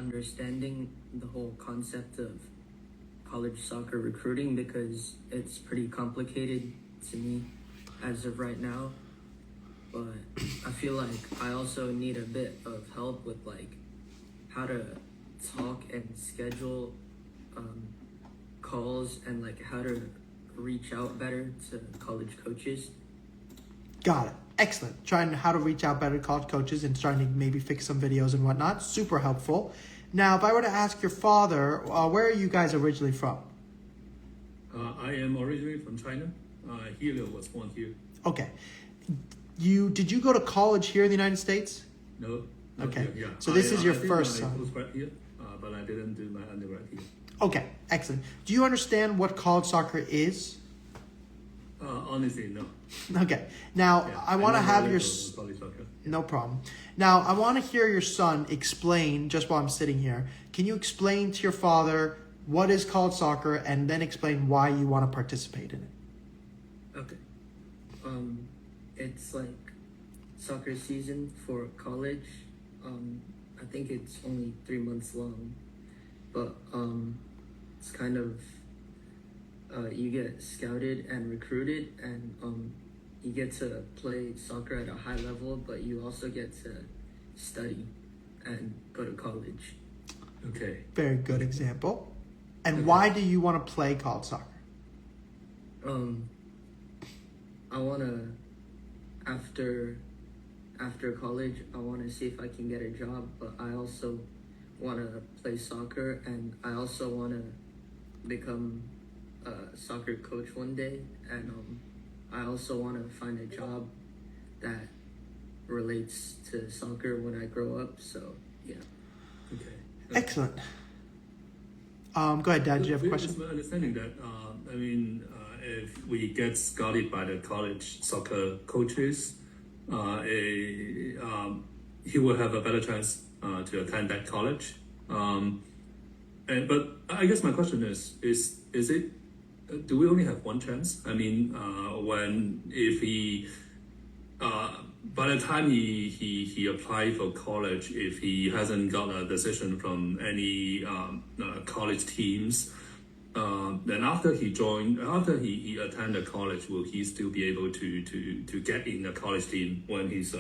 understanding the whole concept of college soccer recruiting because it's pretty complicated to me as of right now. But I feel like I also need a bit of help with like how to talk and schedule calls and like how to reach out better to college coaches. Got it. Excellent. Trying how to reach out better to college coaches and starting to maybe fix some videos and whatnot. Super helpful. Now, if I were to ask your father, where are you guys originally from? I am originally from China. Helio was born here. Okay. Did you go to college here in the United States? No. Okay. Here, yeah. So this is your I did first my son. postgrad here, but I didn't do my undergrad here. Okay. Excellent. Do you understand what college soccer is? Honestly, no. Okay. Now, Yeah, I want to never have really your... go to college soccer. No problem. Now, I want to hear your son explain, just while I'm sitting here, can you explain to your father what is college soccer and then explain why you want to participate in it? Okay. It's like soccer season for college. I think it's only 3 months long, but it's kind of you get scouted and recruited, and you get to play soccer at a high level, but you also get to study and go to college. Okay. Very good example. And why do you want to play college soccer? I wanna after college, I wanna see if I can get a job, but I also wanna play soccer, and I also wanna become a soccer coach one day, and I also wanna find a job that relates to soccer when I grow up. So yeah. Okay. Excellent. Go ahead, Dad. Do you have a question? It's my understanding that, if we get scouted by the college soccer coaches, he will have a better chance to attend that college. But I guess my question is it? Do we only have one chance? I mean, if he by the time he applied for college, if he hasn't got a decision from any college teams, then after he attended college, will he still be able to get in a college team when he's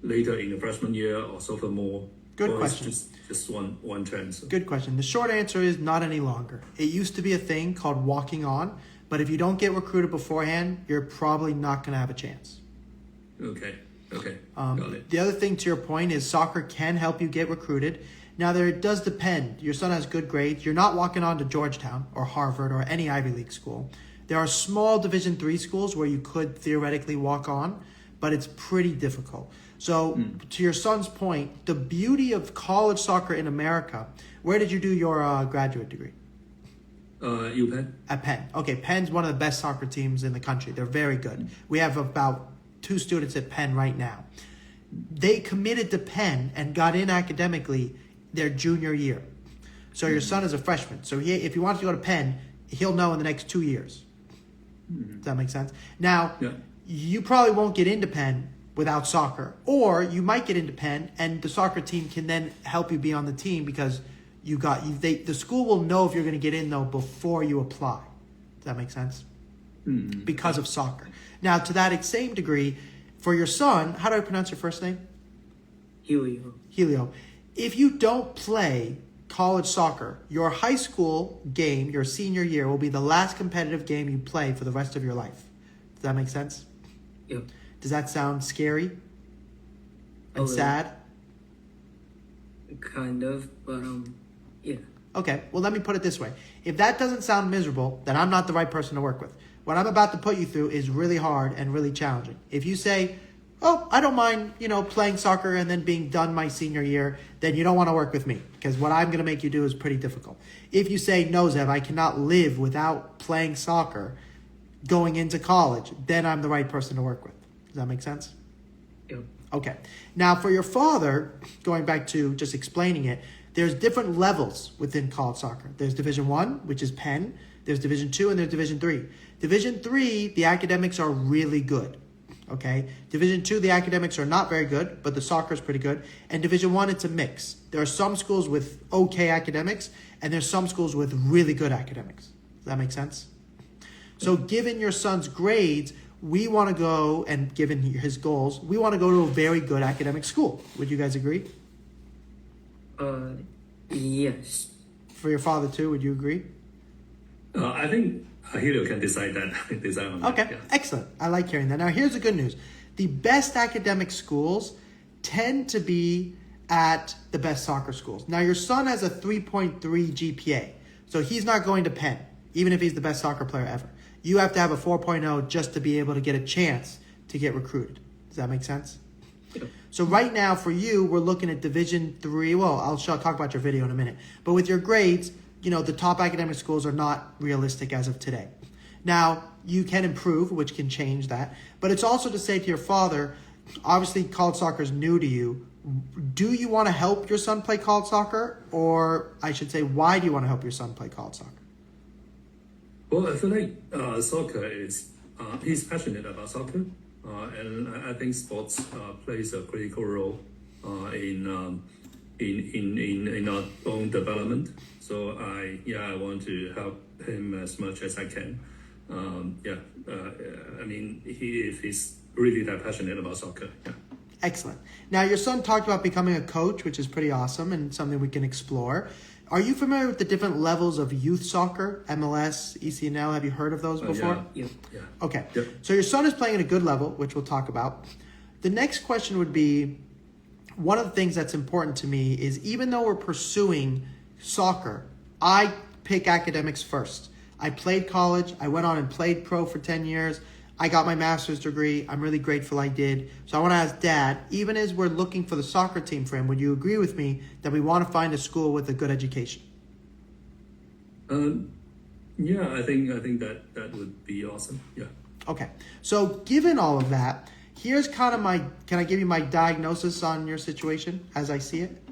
later in the freshman year or sophomore? Good or question. It's just one chance. Good question. The short answer is not any longer. It used to be a thing called walking on, but if you don't get recruited beforehand, you're probably not going to have a chance. Okay. Got it. The other thing to your point is soccer can help you get recruited. Now, it does depend. Your son has good grades. You're not walking on to Georgetown or Harvard or any Ivy League school. There are small Division III schools where you could theoretically walk on, but it's pretty difficult. So to your son's point, the beauty of college soccer in America, where did you do your graduate degree? UPenn. At Penn. Okay, Penn's one of the best soccer teams in the country. They're very good. We have about 2 students at Penn right now. They committed to Penn and got in academically their junior year. So your son is a freshman. So if he wants to go to Penn, he'll know in the next 2 years. Does that make sense? Now, you probably won't get into Penn without soccer. Or you might get into Penn and the soccer team can then help you be on the team because the school will know if you're going to get in, though, before you apply. Does that make sense? Because of soccer. Now, to that same degree, for your son, how do I pronounce your first name? Helio. If you don't play college soccer, your high school game, your senior year, will be the last competitive game you play for the rest of your life. Does that make sense? Yep. Does that sound scary and sad? Kind of, but yeah. Okay, well, let me put it this way. If that doesn't sound miserable, then I'm not the right person to work with. What I'm about to put you through is really hard and really challenging. If you say, oh, I don't mind, playing soccer and then being done my senior year, then you don't want to work with me because what I'm going to make you do is pretty difficult. If you say, no, Zev, I cannot live without playing soccer going into college, then I'm the right person to work with. Does that make sense? Yep. Okay. Now, for your father, going back to just explaining it, there's different levels within college soccer. There's Division I, which is Penn. There's Division II, and there's Division III. Division III, the academics are really good. Okay, Division 2, the academics are not very good, but the soccer is pretty good. And Division 1, it's a mix. There are some schools with okay academics, and there's some schools with really good academics. Does that make sense? So given your son's grades, we want to go, and given his goals, we want to go to a very good academic school. Would you guys agree? Yes. For your father too, would you agree? I think Helio can decide that. Decide on Okay, that. Yeah. excellent. I like hearing that. Now, here's the good news. The best academic schools tend to be at the best soccer schools. Now, your son has a 3.3 GPA, so he's not going to Penn, even if he's the best soccer player ever. You have to have a 4.0 just to be able to get a chance to get recruited. Does that make sense? Yeah. So right now, for you, we're looking at Division 3. Well, I'll talk about your video in a minute. But with your grades, you know, the top academic schools are not realistic as of today. Now, you can improve, which can change that. But it's also to say to your father, obviously college soccer is new to you. Do you want to help your son play college soccer? Or I should say, why do you want to help your son play college soccer? Well, I feel like soccer is, he's passionate about soccer. And I think sports plays a critical role in our own development. So I want to help him as much as I can. I mean, if he's really that passionate about soccer. Yeah. Excellent. Now, your son talked about becoming a coach, which is pretty awesome and something we can explore. Are you familiar with the different levels of youth soccer, MLS, ECNL? Have you heard of those before? Yeah. Yeah. Okay. Yep. So your son is playing at a good level, which we'll talk about. The next question would be, one of the things that's important to me is even though we're pursuing soccer, I pick academics first. I played college. I went on and played pro for 10 years. I got my master's degree. I'm really grateful I did. So I want to ask Dad, even as we're looking for the soccer team for him, would you agree with me that we want to find a school with a good education? Yeah, I think that would be awesome. Yeah. Okay. So given all of that, here's kind of can I give you my diagnosis on your situation as I see it?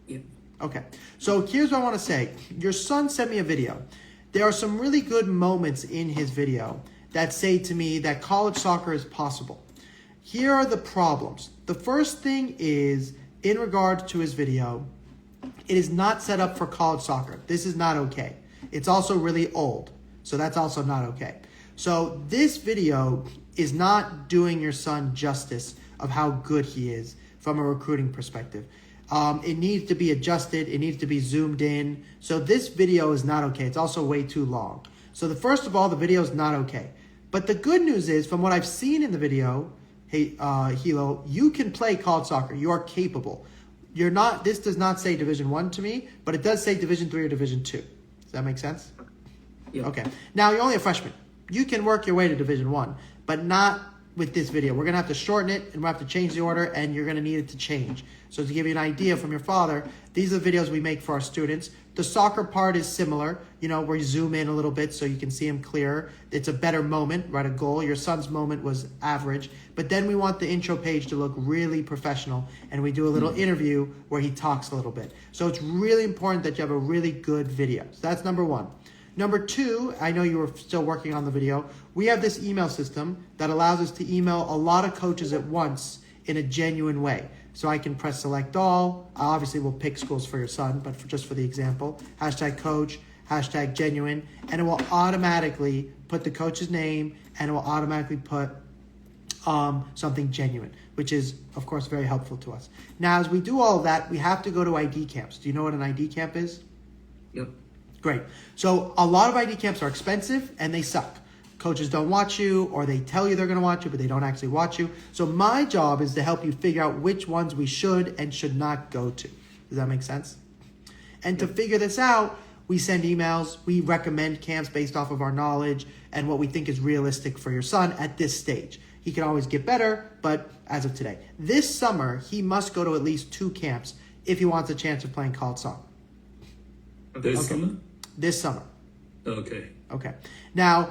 Yeah. Okay. So here's what I want to say. Your son sent me a video. There are some really good moments in his video that say to me that college soccer is possible. Here are the problems. The first thing is, in regard to his video, it is not set up for college soccer. This is not okay. It's also really old, so that's also not okay. So this video is not doing your son justice of how good he is from a recruiting perspective. It needs to be adjusted. It needs to be zoomed in. So this video is not okay. It's also way too long. So first of all, the video is not okay. But the good news is, from what I've seen in the video, hey, Hilo, you can play college soccer. You are capable. You're not. This does not say Division 1 to me, but it does say Division 3 or Division 2. Does that make sense? Yeah. Okay. Now, you're only a freshman. You can work your way to Division 1, but not with this video. We're going to have to shorten it, and we'll have to change the order, and you're going to need it to change. So to give you an idea from your father, these are the videos we make for our students. The soccer part is similar. You know, we zoom in a little bit so you can see him clearer. It's a better moment, right? A goal. Your son's moment was average. But then we want the intro page to look really professional, and we do a little interview where he talks a little bit. So it's really important that you have a really good video. So that's number one. Number two, I know you were still working on the video. We have this email system that allows us to email a lot of coaches at once in a genuine way. So I can press select all. Obviously, we'll pick schools for your son, but just for the example, #coach, #genuine, and it will automatically put the coach's name, and it will automatically put something genuine, which is, of course, very helpful to us. Now, as we do all of that, we have to go to ID camps. Do you know what an ID camp is? Yep. Great. So a lot of ID camps are expensive and they suck. Coaches don't watch you, or they tell you they're going to watch you, but they don't actually watch you. So my job is to help you figure out which ones we should and should not go to. Does that make sense? And to figure this out, we send emails. We recommend camps based off of our knowledge and what we think is realistic for your son at this stage. He can always get better, but as of today. This summer, he must go to at least 2 camps if he wants a chance of playing college soccer. This summer? This summer. Okay. Okay. Now,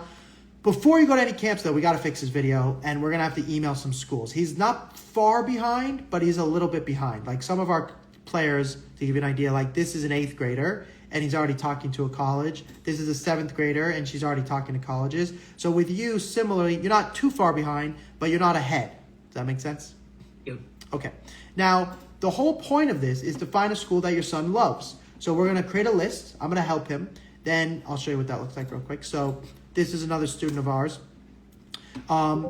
before you go to any camps, though, we got to fix his video, and we're going to have to email some schools. He's not far behind, but he's a little bit behind. Like some of our players, to give you an idea, like this is an 8th grader, and he's already talking to a college. This is a 7th grader and she's already talking to colleges. So with you, similarly, you're not too far behind, but you're not ahead. Does that make sense? Yep. Okay. Now, the whole point of this is to find a school that your son loves. So we're going to create a list. I'm going to help him. Then I'll show you what that looks like real quick. So this is another student of ours.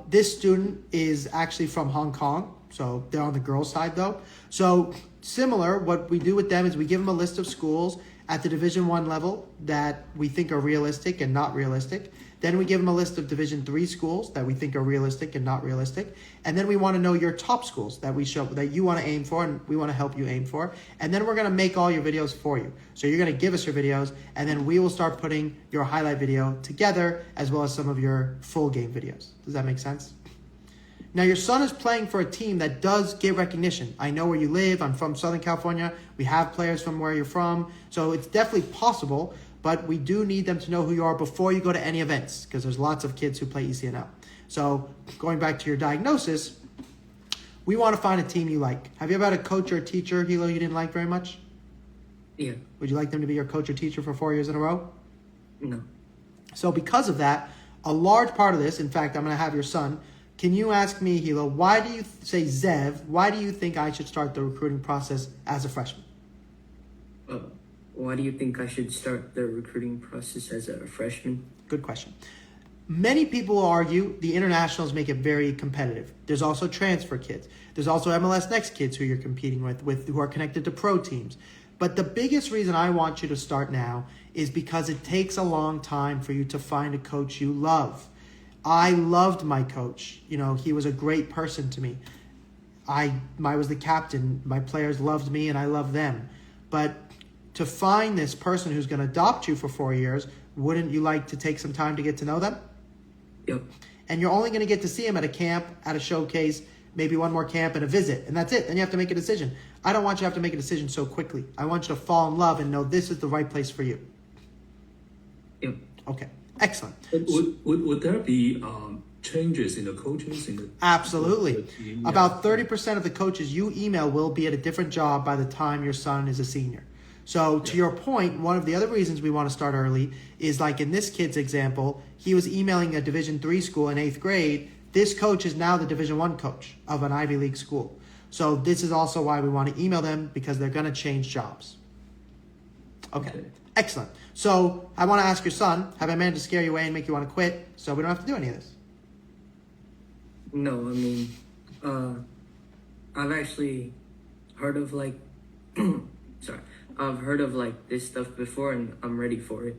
This student is actually from Hong Kong. So they're on the girls' side though. So similar, what we do with them is we give them a list of schools at the Division I level that we think are realistic and not realistic. Then we give them a list of Division III schools that we think are realistic and not realistic. And then we want to know your top schools that we show that you want to aim for and we want to help you aim for. And then we're going to make all your videos for you. So you're going to give us your videos and then we will start putting your highlight video together as well as some of your full game videos. Does that make sense? Now your son is playing for a team that does get recognition. I know where you live. I'm from Southern California. We have players from where you're from. So it's definitely possible, but we do need them to know who you are before you go to any events because there's lots of kids who play ECNL. So going back to your diagnosis, we want to find a team you like. Have you ever had a coach or a teacher, Hilo, you didn't like very much? Yeah. Would you like them to be your coach or teacher for 4 years in a row? No. So because of that, a large part of this, in fact, I'm going to have your son. Can you ask me, Hilo, why do you say Zev, why do you think I should start the recruiting process as a freshman? Why do you think I should start the recruiting process as a freshman? Good question. Many people will argue the internationals make it very competitive. There's also transfer kids. There's also MLS Next kids who you're competing with who are connected to pro teams. But the biggest reason I want you to start now is because it takes a long time for you to find a coach you love. I loved my coach. You know, he was a great person to me. I was the captain. My players loved me and I loved them. But to find this person who's going to adopt you for 4 years, wouldn't you like to take some time to get to know them? Yep. And you're only going to get to see them at a camp, at a showcase, maybe one more camp and a visit. And that's it. Then you have to make a decision. I don't want you to have to make a decision so quickly. I want you to fall in love and know this is the right place for you. Yep. Okay. Excellent. Would there be changes in the coaches? Absolutely. The team? Yeah. About 30% of the coaches you email will be at a different job by the time your son is a senior. So to your point, one of the other reasons we want to start early is like in this kid's example, he was emailing a Division III school in 8th grade. This coach is now the Division I coach of an Ivy League school. So this is also why we want to email them because they're going to change jobs. Okay. Excellent. So I want to ask your son, have I managed to scare you away and make you want to quit so we don't have to do any of this? No, I mean, I've actually heard of like, I've heard of like this stuff before and I'm ready for it.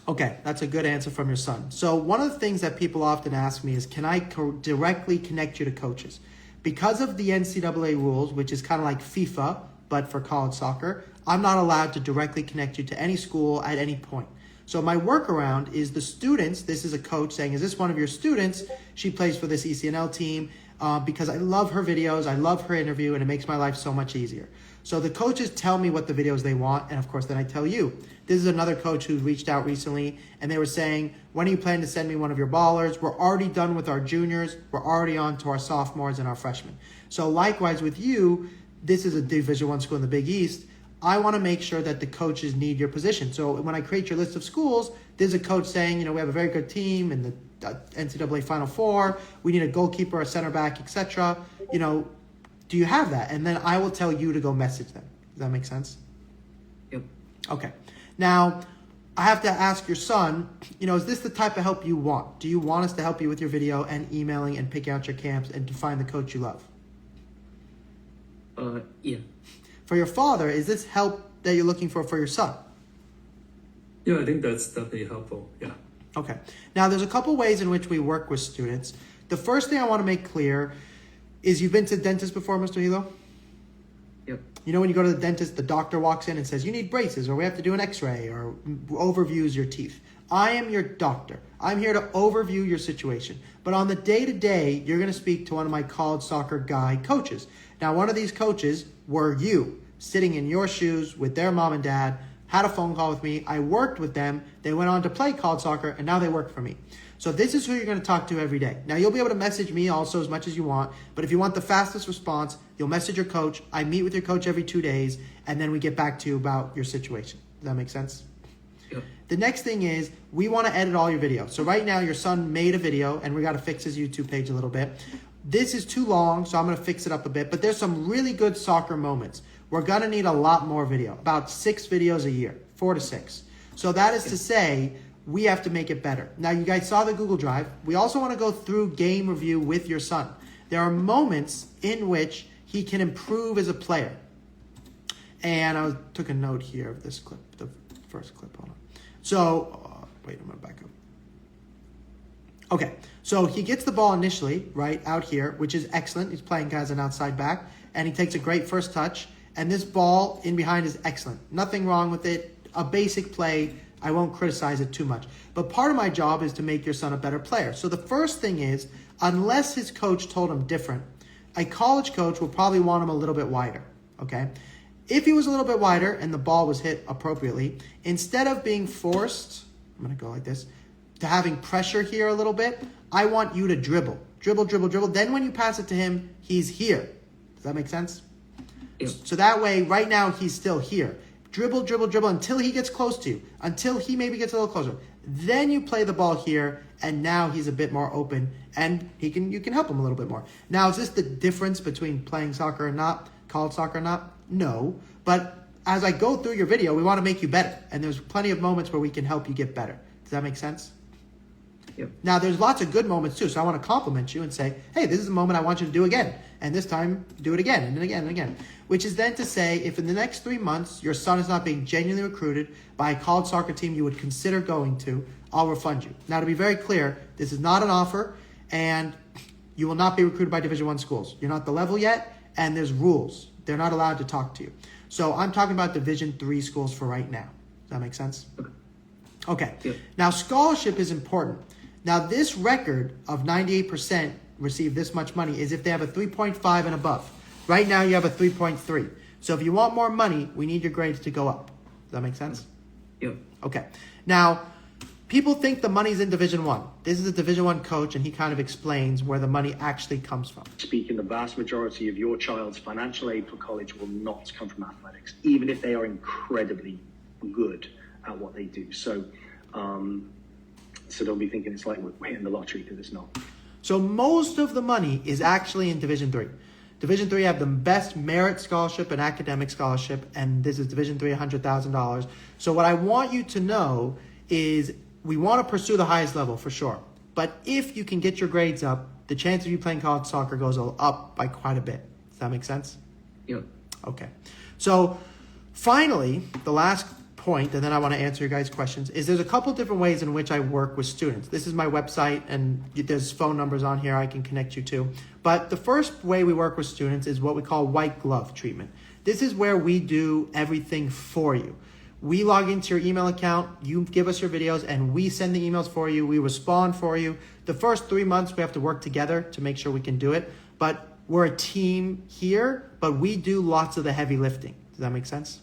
Okay, that's a good answer from your son. So one of the things that people often ask me is, can I directly connect you to coaches? Because of the NCAA rules, which is kind of like FIFA, but for college soccer, I'm not allowed to directly connect you to any school at any point. So my workaround is the students. This is a coach saying, is this one of your students? She plays for this ECNL team because I love her videos. I love her interview and it makes my life so much easier. So the coaches tell me what the videos they want. And of course, then I tell you. This is another coach who reached out recently and they were saying, when are you planning to send me one of your ballers? We're already done with our juniors. We're already on to our sophomores and our freshmen. So likewise with you, this is a Division I school in the Big East. I want to make sure that the coaches need your position. So when I create your list of schools, there's a coach saying, you know, we have a very good team in the NCAA Final Four. We need a goalkeeper, a center back, etc. You know, do you have that? And then I will tell you to go message them. Does that make sense? Yep. Okay. Now, I have to ask your son, you know, is this the type of help you want? Do you want us to help you with your video and emailing and picking out your camps and to find the coach you love? Yeah. For your father, is this help that you're looking for your son? Yeah, I think that's definitely helpful. Yeah. Okay. Now, there's a couple ways in which we work with students. The first thing I want to make clear is you've been to the dentist before, Mr. Hilo? Yep. You know when you go to the dentist, the doctor walks in and says, you need braces, or we have to do an x-ray, or overviews your teeth. I am your doctor. I'm here to overview your situation. But on the day-to-day, you're going to speak to one of my college soccer guy coaches. Now, one of these coaches were you, sitting in your shoes with their mom and dad, had a phone call with me. I worked with them. They went on to play college soccer, and now they work for me. So this is who you're going to talk to every day. Now, you'll be able to message me also as much as you want, but if you want the fastest response, you'll message your coach. I meet with your coach every 2 days, and then we get back to you about your situation. Does that make sense? Yep. The next thing is we want to edit all your videos. So right now your son made a video and we got to fix his YouTube page a little bit. This is too long, so I'm going to fix it up a bit. But there's some really good soccer moments. We're going to need a lot more video, about 6 videos a year, 4 to 6. So that is to say, we have to make it better. Now, you guys saw the Google Drive. We also want to go through game review with your son. There are moments in which he can improve as a player. And I took a note here of this clip, the first clip. Hold on. So, wait, I'm going to back up. Okay, so he gets the ball initially, right, out here, which is excellent. He's playing as an outside back, and he takes a great first touch. And this ball in behind is excellent. Nothing wrong with it. A basic play. I won't criticize it too much. But part of my job is to make your son a better player. So the first thing is, unless his coach told him different, a college coach will probably want him a little bit wider, okay? If he was a little bit wider and the ball was hit appropriately, instead of being forced, I'm going to go like this, to having pressure here a little bit, I want you to dribble. Dribble, dribble, dribble. Then when you pass it to him, he's here. Does that make sense? Yep. So that way, right now, he's still here. Dribble, dribble, dribble until he gets close to you, until he maybe gets a little closer. Then you play the ball here, and now he's a bit more open, and you can help him a little bit more. Now, is this the difference between playing soccer and not, college soccer or not? No. But as I go through your video, we want to make you better, and there's plenty of moments where we can help you get better. Does that make sense? Yep. Now, there's lots of good moments too, so I want to compliment you and say, hey, this is a moment I want you to do again. And this time, do it again and again and again. Which is then to say, if in the next 3 months, your son is not being genuinely recruited by a college soccer team you would consider going to, I'll refund you. Now, to be very clear, this is not an offer, and you will not be recruited by Division I schools. You're not the level yet, and there's rules. They're not allowed to talk to you. So I'm talking about Division III schools for right now. Does that make sense? Okay. Yep. Now, scholarship is important. Now, this record of 98% receive this much money is if they have a 3.5 and above. Right now, you have a 3.3. So if you want more money, we need your grades to go up. Does that make sense? Yep. Okay. Now, people think the money's in Division I. This is a Division I coach, and he kind of explains where the money actually comes from. Speaking, the vast majority of your child's financial aid for college will not come from athletics, even if they are incredibly good at what they do. So don't be thinking it's like we're hitting the lottery, because it's not. So most of the money is actually in Division III. Division III have the best merit scholarship and academic scholarship, and this is Division III, $100,000. So what I want you to know is we want to pursue the highest level for sure. But if you can get your grades up, the chance of you playing college soccer goes up by quite a bit. Does that make sense? Yep. Okay. So finally, the last point, and then I want to answer your guys' questions, is there's a couple different ways in which I work with students. This is my website, and there's phone numbers on here I can connect you to. But the first way we work with students is what we call white glove treatment. This is where we do everything for you. We log into your email account, you give us your videos, and we send the emails for you. We respond for you. The first 3 months, we have to work together to make sure we can do it. But we're a team here, but we do lots of the heavy lifting. Does that make sense?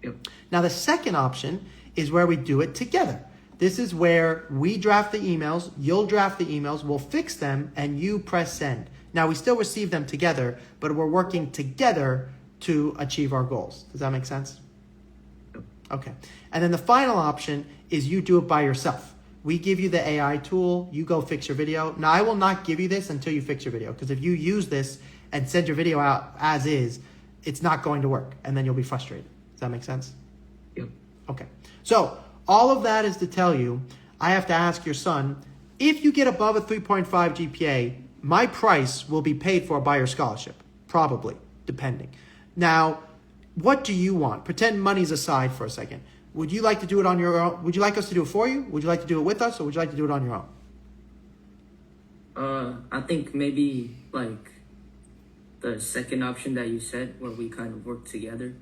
Yep. Now, the second option is where we do it together. This is where we draft the emails, you'll draft the emails, we'll fix them, and you press send. Now, we still receive them together, but we're working together to achieve our goals. Does that make sense? Yep. Okay. And then the final option is you do it by yourself. We give you the AI tool, you go fix your video. Now, I will not give you this until you fix your video, because if you use this and send your video out as is, it's not going to work, and then you'll be frustrated. Does that make sense? Yep. Okay. So all of that is to tell you, I have to ask your son, if you get above a 3.5 GPA, my price will be paid for by your scholarship. Probably, depending. Now, what do you want? Pretend money's aside for a second. Would you like to do it on your own? Would you like us to do it for you? Would you like to do it with us, or would you like to do it on your own? I think maybe like the second option that you said, where we kind of work together.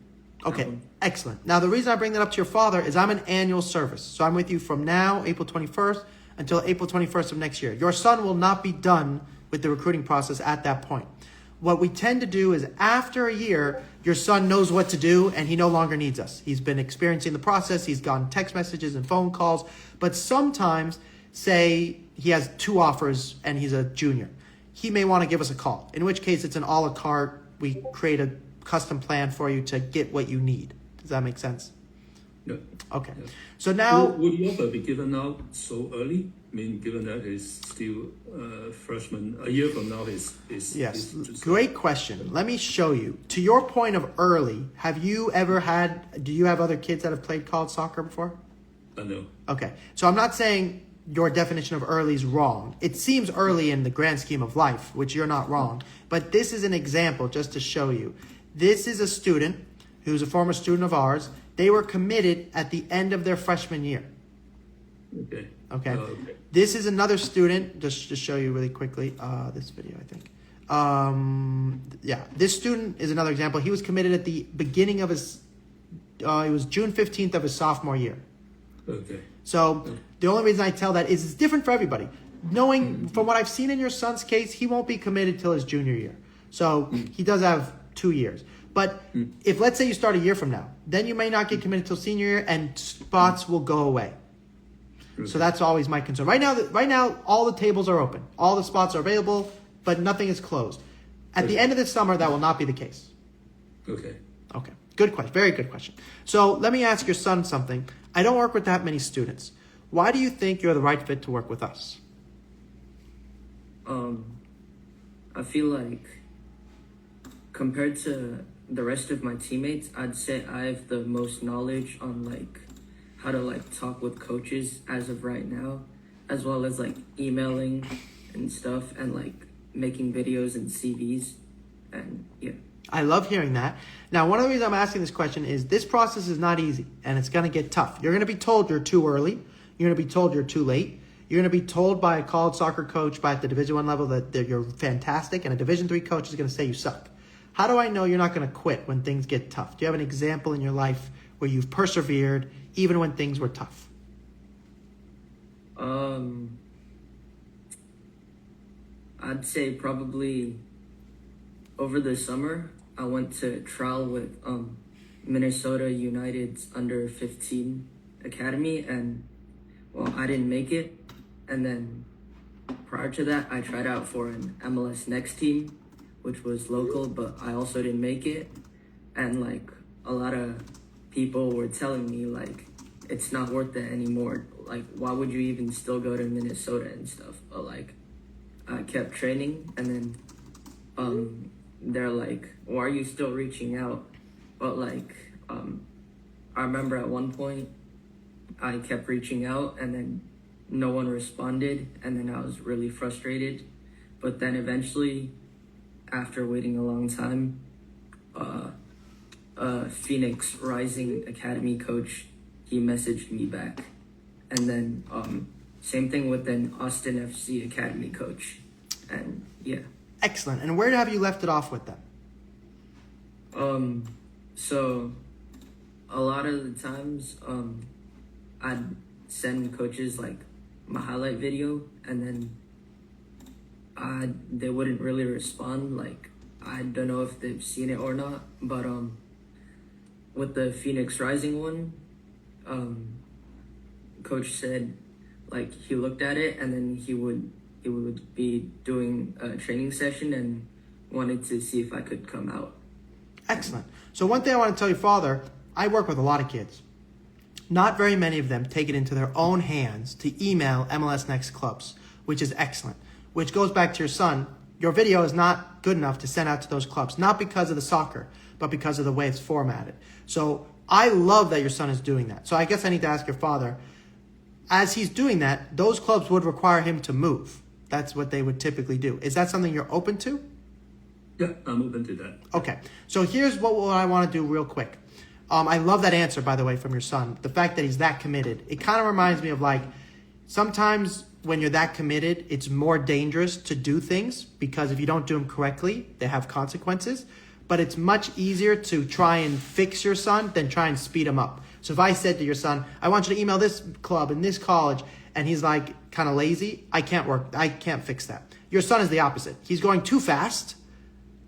Okay, excellent. Now, the reason I bring that up to your father is I'm an annual service. So I'm with you from now, April 21st, until April 21st of next year. Your son will not be done with the recruiting process at that point. What we tend to do is after a year, your son knows what to do and he no longer needs us. He's been experiencing the process. He's gotten text messages and phone calls. But sometimes, say he has 2 offers and he's a junior, he may want to give us a call, in which case it's an a la carte. We create a custom plan for you to get what you need. Does that make sense? Yeah. Okay. So now, Would the offer be given out so early? I mean, given that he's still freshman, a year from now is yes, just- great question. Let me show you. To your point of early, do you have other kids that have played college soccer before? No. Okay. So I'm not saying your definition of early is wrong. It seems early in the grand scheme of life, which you're not wrong. But this is an example just to show you. This is a student who's a former student of ours. They were committed at the end of their freshman year. Okay. Okay. Okay. This is another student, just to show you really quickly, this video, I think. This student is another example. He was committed at the beginning of his, it was June 15th of his sophomore year. Okay. So the only reason I tell that is it's different for everybody. Knowing from what I've seen in your son's case, he won't be committed till his junior year. So he does have 2 years. But if let's say you start a year from now, then you may not get committed till senior year and spots will go away. So that's always my concern. Right now, all the tables are open. All the spots are available, but nothing is closed. At the end of this summer, that will not be the case. Okay. Okay. Good question. Very good question. So let me ask your son something. I don't work with that many students. Why do you think you're the right fit to work with us? I feel like compared to the rest of my teammates, I'd say I have the most knowledge on like how to like talk with coaches as of right now, as well as like emailing and stuff and like making videos and CVs and yeah. I love hearing that. Now, one of the reasons I'm asking this question is this process is not easy and it's going to get tough. You're going to be told you're too early. You're going to be told you're too late. You're going to be told by a college soccer coach at the Division I level that you're fantastic, and a Division III coach is going to say you suck. How do I know you're not going to quit when things get tough? Do you have an example in your life where you've persevered even when things were tough? I'd say probably over the summer, I went to trial with Minnesota United's under 15 academy, and well, I didn't make it. And then prior to that, I tried out for an MLS Next team, which was local, but I also didn't make it. And like a lot of people were telling me like it's not worth it anymore. Like, why would you even still go to Minnesota and stuff? But like I kept training, and then they're like, why are you still reaching out? But like I remember at one point I kept reaching out and then no one responded, and then I was really frustrated. But then eventually, after waiting a long time, Phoenix Rising Academy coach, he messaged me back. And then same thing with an Austin FC Academy coach. And yeah. Excellent. And where have you left it off with them? So a lot of the times I'd send coaches like my highlight video, and then they wouldn't really respond. Like, I don't know if they've seen it or not, but with the Phoenix Rising one, coach said like he looked at it, and then he would be doing a training session and wanted to see if I could come out. Excellent. So one thing I want to tell your father, I work with a lot of kids. Not very many of them take it into their own hands to email MLS Next clubs, which is excellent. Which goes back to your son. Your video is not good enough to send out to those clubs, not because of the soccer, but because of the way it's formatted. So I love that your son is doing that. So I guess I need to ask your father, as he's doing that, those clubs would require him to move. That's what they would typically do. Is that something you're open to? Yeah, I'm open to that. Okay. So here's what I want to do real quick. I love that answer, by the way, from your son. The fact that he's that committed. It kind of reminds me of like, sometimes when you're that committed, it's more dangerous to do things because if you don't do them correctly, they have consequences. But it's much easier to try and fix your son than try and speed him up. So if I said to your son, I want you to email this club and this college, and he's like kind of lazy, I can't fix that. Your son is the opposite. He's going too fast,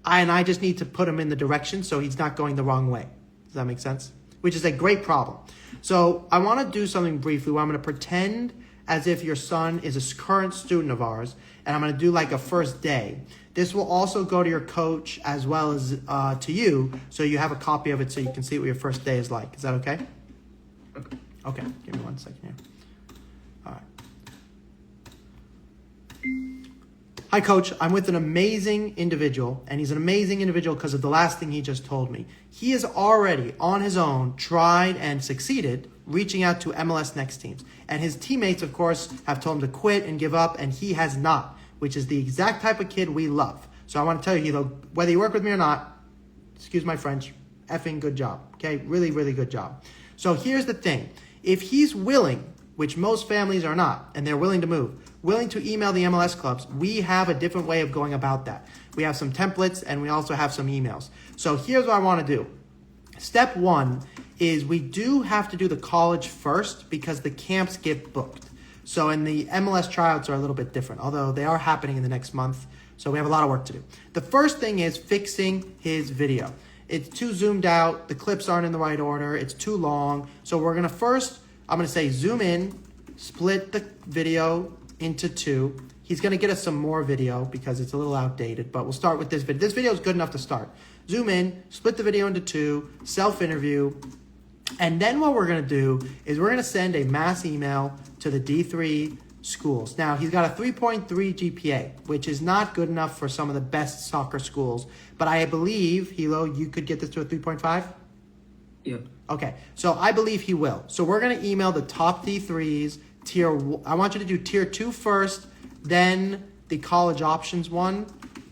and I just need to put him in the direction so he's not going the wrong way. Does that make sense? Which is a great problem. So I want to do something briefly where I'm going to pretend as if your son is a current student of ours, and I'm going to do like a first day. This will also go to your coach as well as to you, so you have a copy of it so you can see what your first day is like. Is that okay? Okay. Okay, give me 1 second here. All right. Hi, Coach. I'm with an amazing individual, and he's an amazing individual because of the last thing he just told me. He has already, on his own, tried and succeeded reaching out to MLS Next teams. And his teammates, of course, have told him to quit and give up, and he has not, which is the exact type of kid we love. So I want to tell you, Hilo, whether you work with me or not, excuse my French, effing good job. Okay? Really, really good job. So here's the thing. If he's willing, which most families are not, and they're willing to move, willing to email the MLS clubs, we have a different way of going about that. We have some templates, and we also have some emails. So here's what I want to do. Step one is we do have to do the college first because the camps get booked. So, and the MLS tryouts are a little bit different, although they are happening in the next month. So we have a lot of work to do. The first thing is fixing his video. It's too zoomed out. The clips aren't in the right order. It's too long. So we're going to first, I'm going to say zoom in, split the video into two. He's going to get us some more video because it's a little outdated, but we'll start with this video. This video is good enough to start. Zoom in, split the video into two, self-interview, and then what we're going to do is we're going to send a mass email to the D3 schools. Now, he's got a 3.3 GPA, which is not good enough for some of the best soccer schools, but I believe, Hilo, you could get this to a 3.5? Yep. Okay, so I believe he will. So we're going to email the top D3s, I want you to do tier 2 first, then the college options one,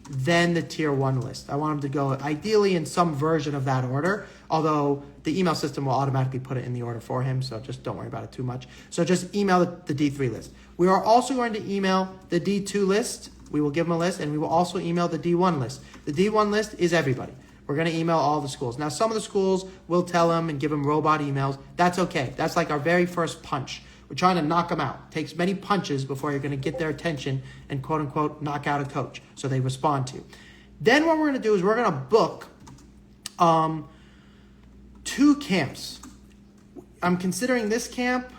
then the tier 1 list. I want him to go ideally in some version of that order, although the email system will automatically put it in the order for him, so just don't worry about it too much. So just email the D3 list. We are also going to email the D2 list. We will give him a list, and we will also email the D1 list. The D1 list is everybody. We're going to email all the schools. Now, some of the schools will tell him and give him robot emails. That's okay. That's like our very first punch. We're trying to knock them out. It takes many punches before you're going to get their attention and quote unquote knock out a coach so they respond to you. Then what we're going to do is we're going to book 2 camps. I'm considering this camp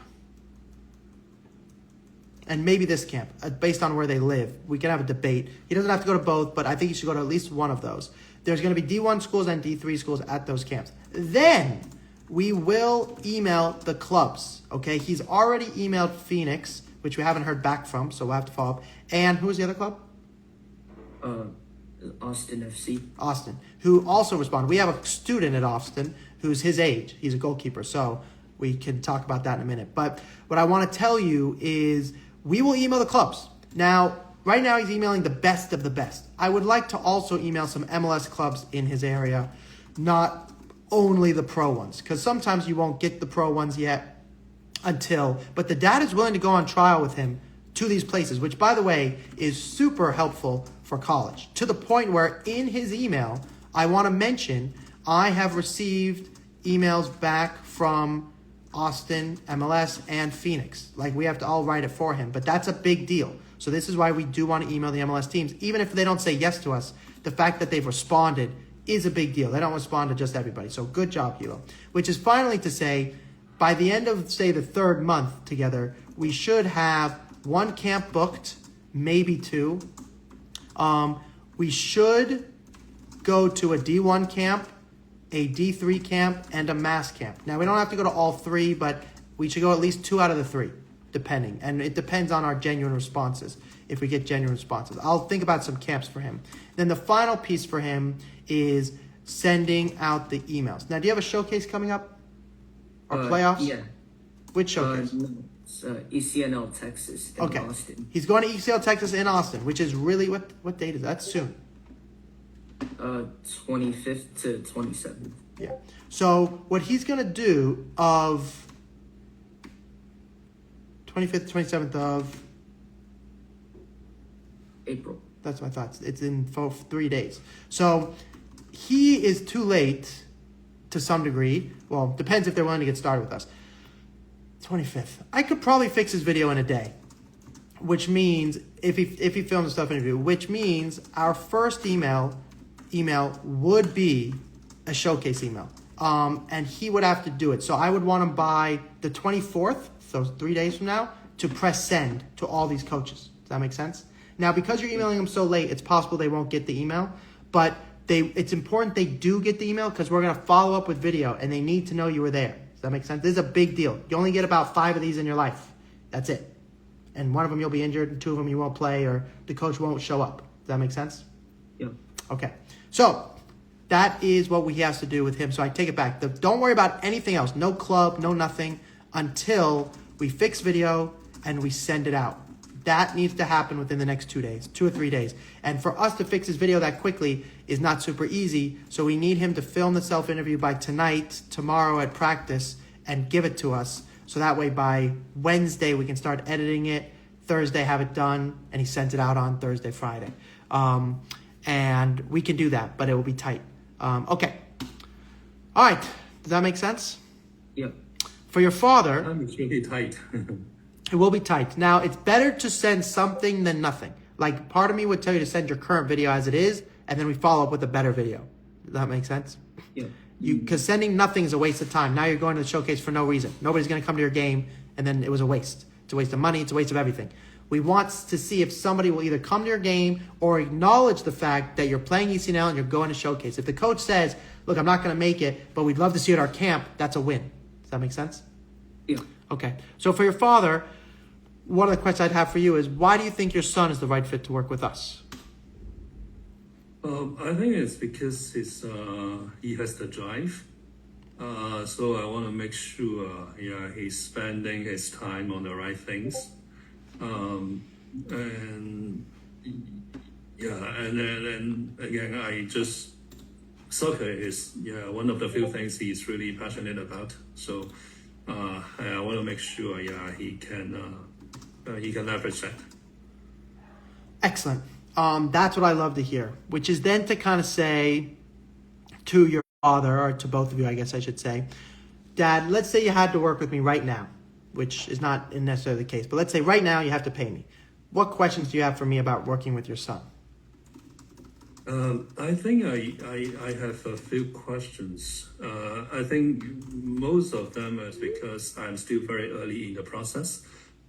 and maybe this camp based on where they live. We can have a debate. He doesn't have to go to both, but I think he should go to at least one of those. There's going to be D1 schools and D3 schools at those camps. Then we will email the clubs, okay? He's already emailed Phoenix, which we haven't heard back from, so we'll have to follow up. And who's the other club? Austin FC. Austin, who also responded. We have a student at Austin who's his age. He's a goalkeeper, so we can talk about that in a minute. But what I want to tell you is we will email the clubs. Now, right now he's emailing the best of the best. I would like to also email some MLS clubs in his area, not only the pro ones, because sometimes you won't get the pro ones yet but the dad is willing to go on trial with him to these places, which by the way is super helpful for college, to the point where in his email, I want to mention, I have received emails back from Austin, MLS, and Phoenix. Like we have to all write it for him, but that's a big deal. So this is why we do want to email the MLS teams, even if they don't say yes to us. The fact that they've responded is a big deal. They don't respond to just everybody. So good job, Hilo. Which is finally to say, by the end of, say, the 3rd month together, we should have 1 camp booked, maybe 2. We should go to a D1 camp, a D3 camp, and a mass camp. Now, we don't have to go to all 3, but we should go at least 2 out of the 3, depending. And it depends on our genuine responses, if we get genuine responses. I'll think about some camps for him. Then the final piece for him is sending out the emails. Now, do you have a showcase coming up? Or playoffs? Yeah. Which showcase? No, it's ECNL Texas in Austin. He's going to ECNL Texas in Austin, which is really, what date is that? That's soon. 25th to 27th. Yeah. So what he's going to do of 25th, 27th of April. That's my thoughts. It's in 3 days. So he is too late to some degree. Well, depends if they're willing to get started with us. 25th. I could probably fix his video in a day, which means if he films a stuff interview, which means our first email would be a showcase email. And he would have to do it. So I would want him by the 24th, so 3 days from now, to press send to all these coaches. Does that make sense? Now, because you're emailing them so late, it's possible they won't get the email, but it's important they do get the email because we're going to follow up with video and they need to know you were there. Does that make sense? This is a big deal. You only get about 5 of these in your life. That's it. And one of them you'll be injured, and 2 of them you won't play, or the coach won't show up. Does that make sense? Yeah. Okay. So that is what we have to do with him. So I take it back. Don't worry about anything else. No club, no nothing, until we fix video and we send it out. That needs to happen within the next 2 days, 2 or 3 days. And for us to fix his video that quickly is not super easy. So we need him to film the self-interview by tonight, tomorrow at practice, and give it to us. So that way by Wednesday we can start editing it, Thursday have it done, and he sends it out on Thursday, Friday. And we can do that, but it will be tight. Okay. All right. Does that make sense? Yeah. For your father, Time is really tight. it will be tight. Now, it's better to send something than nothing. Like, part of me would tell you to send your current video as it is, and then we follow up with a better video. Does that make sense? Yeah. Because sending nothing is a waste of time. Now you're going to the showcase for no reason. Nobody's going to come to your game, and then it was a waste. It's a waste of money. It's a waste of everything. We want to see if somebody will either come to your game or acknowledge the fact that you're playing ECNL and you're going to showcase. If the coach says, look, I'm not going to make it, but we'd love to see you at our camp, that's a win. Does that make sense? Yeah. Okay. So for your father, one of the questions I'd have for you is, why do you think your son is the right fit to work with us? I think it's because he has the drive. So I want to make sure, he's spending his time on the right things. And then again, soccer is one of the few things he's really passionate about. So I want to make sure he can leverage that. Excellent. That's what I love to hear, which is then to kind of say to your father, or to both of you, I guess I should say, Dad, let's say you had to work with me right now, which is not necessarily the case, but let's say right now you have to pay me. What questions do you have for me about working with your son? I think I have a few questions. I think most of them is because I'm still very early in the process,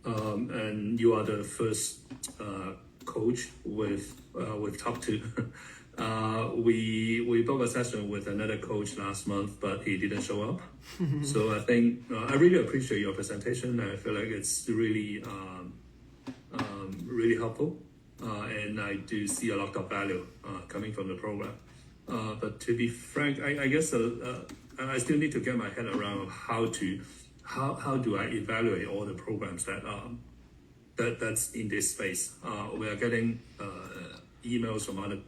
and you are the first coach we've talked to. We booked a session with another coach last month, but he didn't show up. So I think I really appreciate your presentation. I feel like it's really really helpful, and I do see a lot of value coming from the program. But to be frank, I guess I still need to get my head around how do I evaluate all the programs that's in this space. We are getting emails from other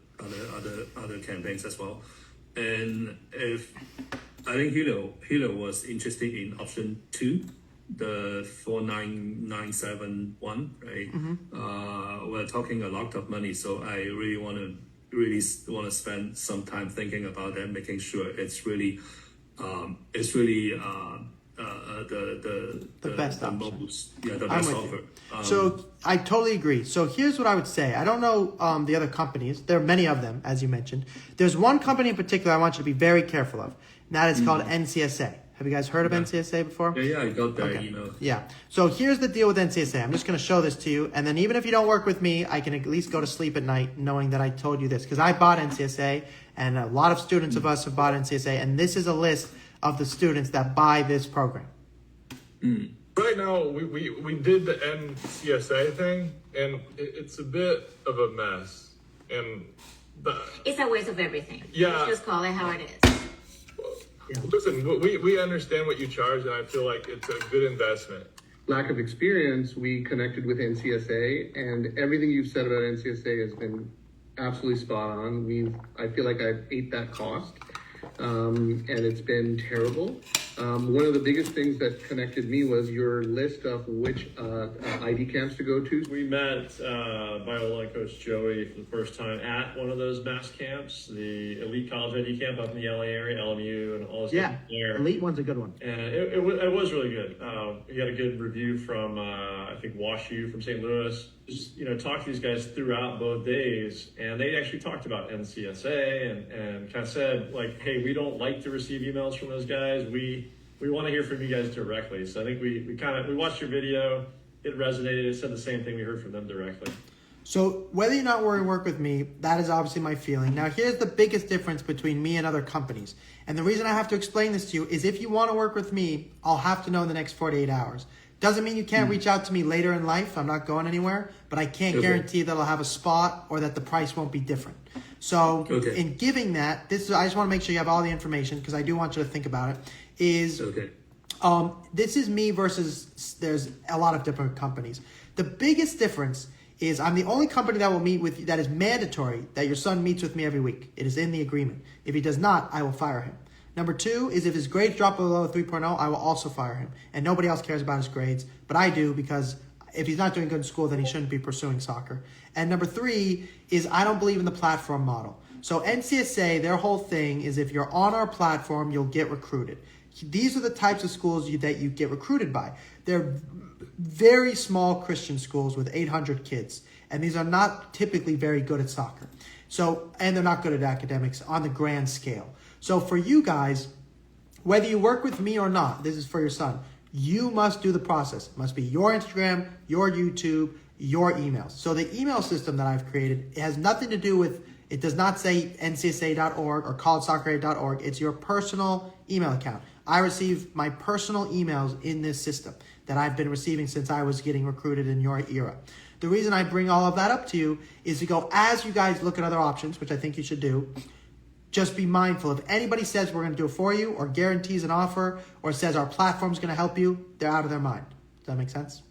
campaigns as well, and if I think Hilo was interested in option 2, the 49971, right? We're talking a lot of money, so I really want to spend some time thinking about that, making sure it's really the best option. The best offer. So I totally agree. So here's what I would say. I don't know the other companies. There are many of them, as you mentioned. There's one company in particular I want you to be very careful of, and that is called NCSA. Have you guys heard of NCSA before? Yeah, I got that email. Yeah. So here's the deal with NCSA. I'm just going to show this to you, and then even if you don't work with me, I can at least go to sleep at night knowing that I told you this, because I bought NCSA, and a lot of students of us have bought NCSA, and this is a list of the students that buy this program. Right now, we did the NCSA thing, and it's a bit of a mess. And it's a waste of everything. Yeah. Let's just call it how it is. Listen, we understand what you charge, and I feel like it's a good investment. Lack of experience, we connected with NCSA, and everything you've said about NCSA has been absolutely spot on. I feel like I've ate that cost, and it's been terrible. One of the biggest things that connected me was your list of which ID camps to go to. We met Viola and Coach Joey for the first time at one of those mass camps, the Elite College ID camp up in the LA area, LMU, and all this stuff there. Elite one's a good one. And it was really good. We got a good review from, I think, WashU from St. Louis. Just, talked to these guys throughout both days, and they actually talked about NCSA and kind of said, like, hey, we don't like to receive emails from those guys. We want to hear from you guys directly. So I think we watched your video. It resonated. It said the same thing we heard from them directly. So whether you're not willing to work with me, that is obviously my feeling. Now, here's the biggest difference between me and other companies. And the reason I have to explain this to you is if you want to work with me, I'll have to know in the next 48 hours. Doesn't mean you can't reach out to me later in life. I'm not going anywhere, but I can't guarantee that I'll have a spot or that the price won't be different. So in giving that, I just want to make sure you have all the information because I do want you to think about it. This is me versus there's a lot of different companies. The biggest difference is I'm the only company that will meet with you, that is mandatory, that your son meets with me every week. It is in the agreement. If he does not, I will fire him. Number 2 is if his grades drop below 3.0, I will also fire him. And nobody else cares about his grades, but I do because if he's not doing good in school, then he shouldn't be pursuing soccer. And number 3 is I don't believe in the platform model. So NCSA, their whole thing is if you're on our platform, you'll get recruited. These are the types of schools that you get recruited by. They're very small Christian schools with 800 kids. And these are not typically very good at soccer. And they're not good at academics on the grand scale. So for you guys, whether you work with me or not, this is for your son, you must do the process. It must be your Instagram, your YouTube, your emails. So the email system that I've created, it has nothing to do with, it does not say ncsa.org or collegesoccer.org. It's your personal email account. I receive my personal emails in this system that I've been receiving since I was getting recruited in your era. The reason I bring all of that up to you is to go, as you guys look at other options, which I think you should do, just be mindful. If anybody says we're going to do it for you or guarantees an offer or says our platform's going to help you, they're out of their mind. Does that make sense?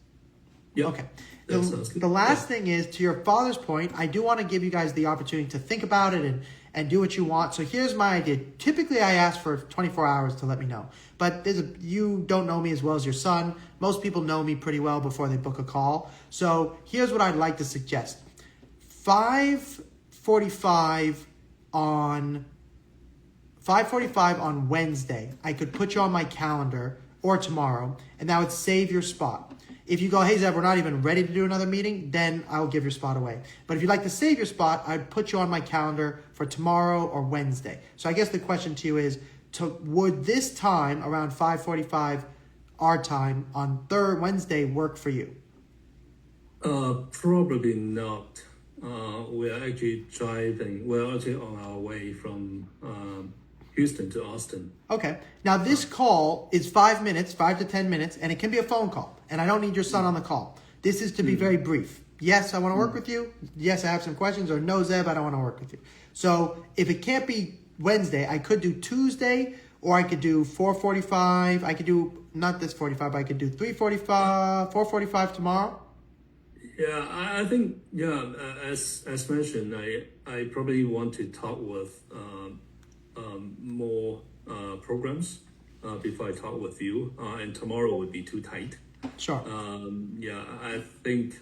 Yeah. Okay. The last thing is, to your father's point, I do want to give you guys the opportunity to think about it and do what you want. So here's my idea. Typically, I ask for 24 hours to let me know. But you don't know me as well as your son. Most people know me pretty well before they book a call. So here's what I'd like to suggest. 5:45 on Wednesday, I could put you on my calendar or tomorrow, and that would save your spot. If you go, hey, Zev, we're not even ready to do another meeting, then I'll give your spot away. But if you'd like to save your spot, I'd put you on my calendar for tomorrow or Wednesday. So I guess the question to you is, would this time, around 5:45 our time on Wednesday, work for you? Probably not. We are actually we're actually on our way from Houston to Austin. Okay. Now this call is 5 minutes, 5 to 10 minutes, and it can be a phone call. And I don't need your son on the call. This is to be very brief. Yes, I want to work with you. Yes, I have some questions. Or no, Zeb, I don't want to work with you. So if it can't be Wednesday, I could do Tuesday, or I could do 4:45. I could do not this 45, but I could do 3:45, 4:45 tomorrow. Yeah, I think as mentioned, I probably want to talk with more programs before I talk with you, and tomorrow would be too tight. Sure. I think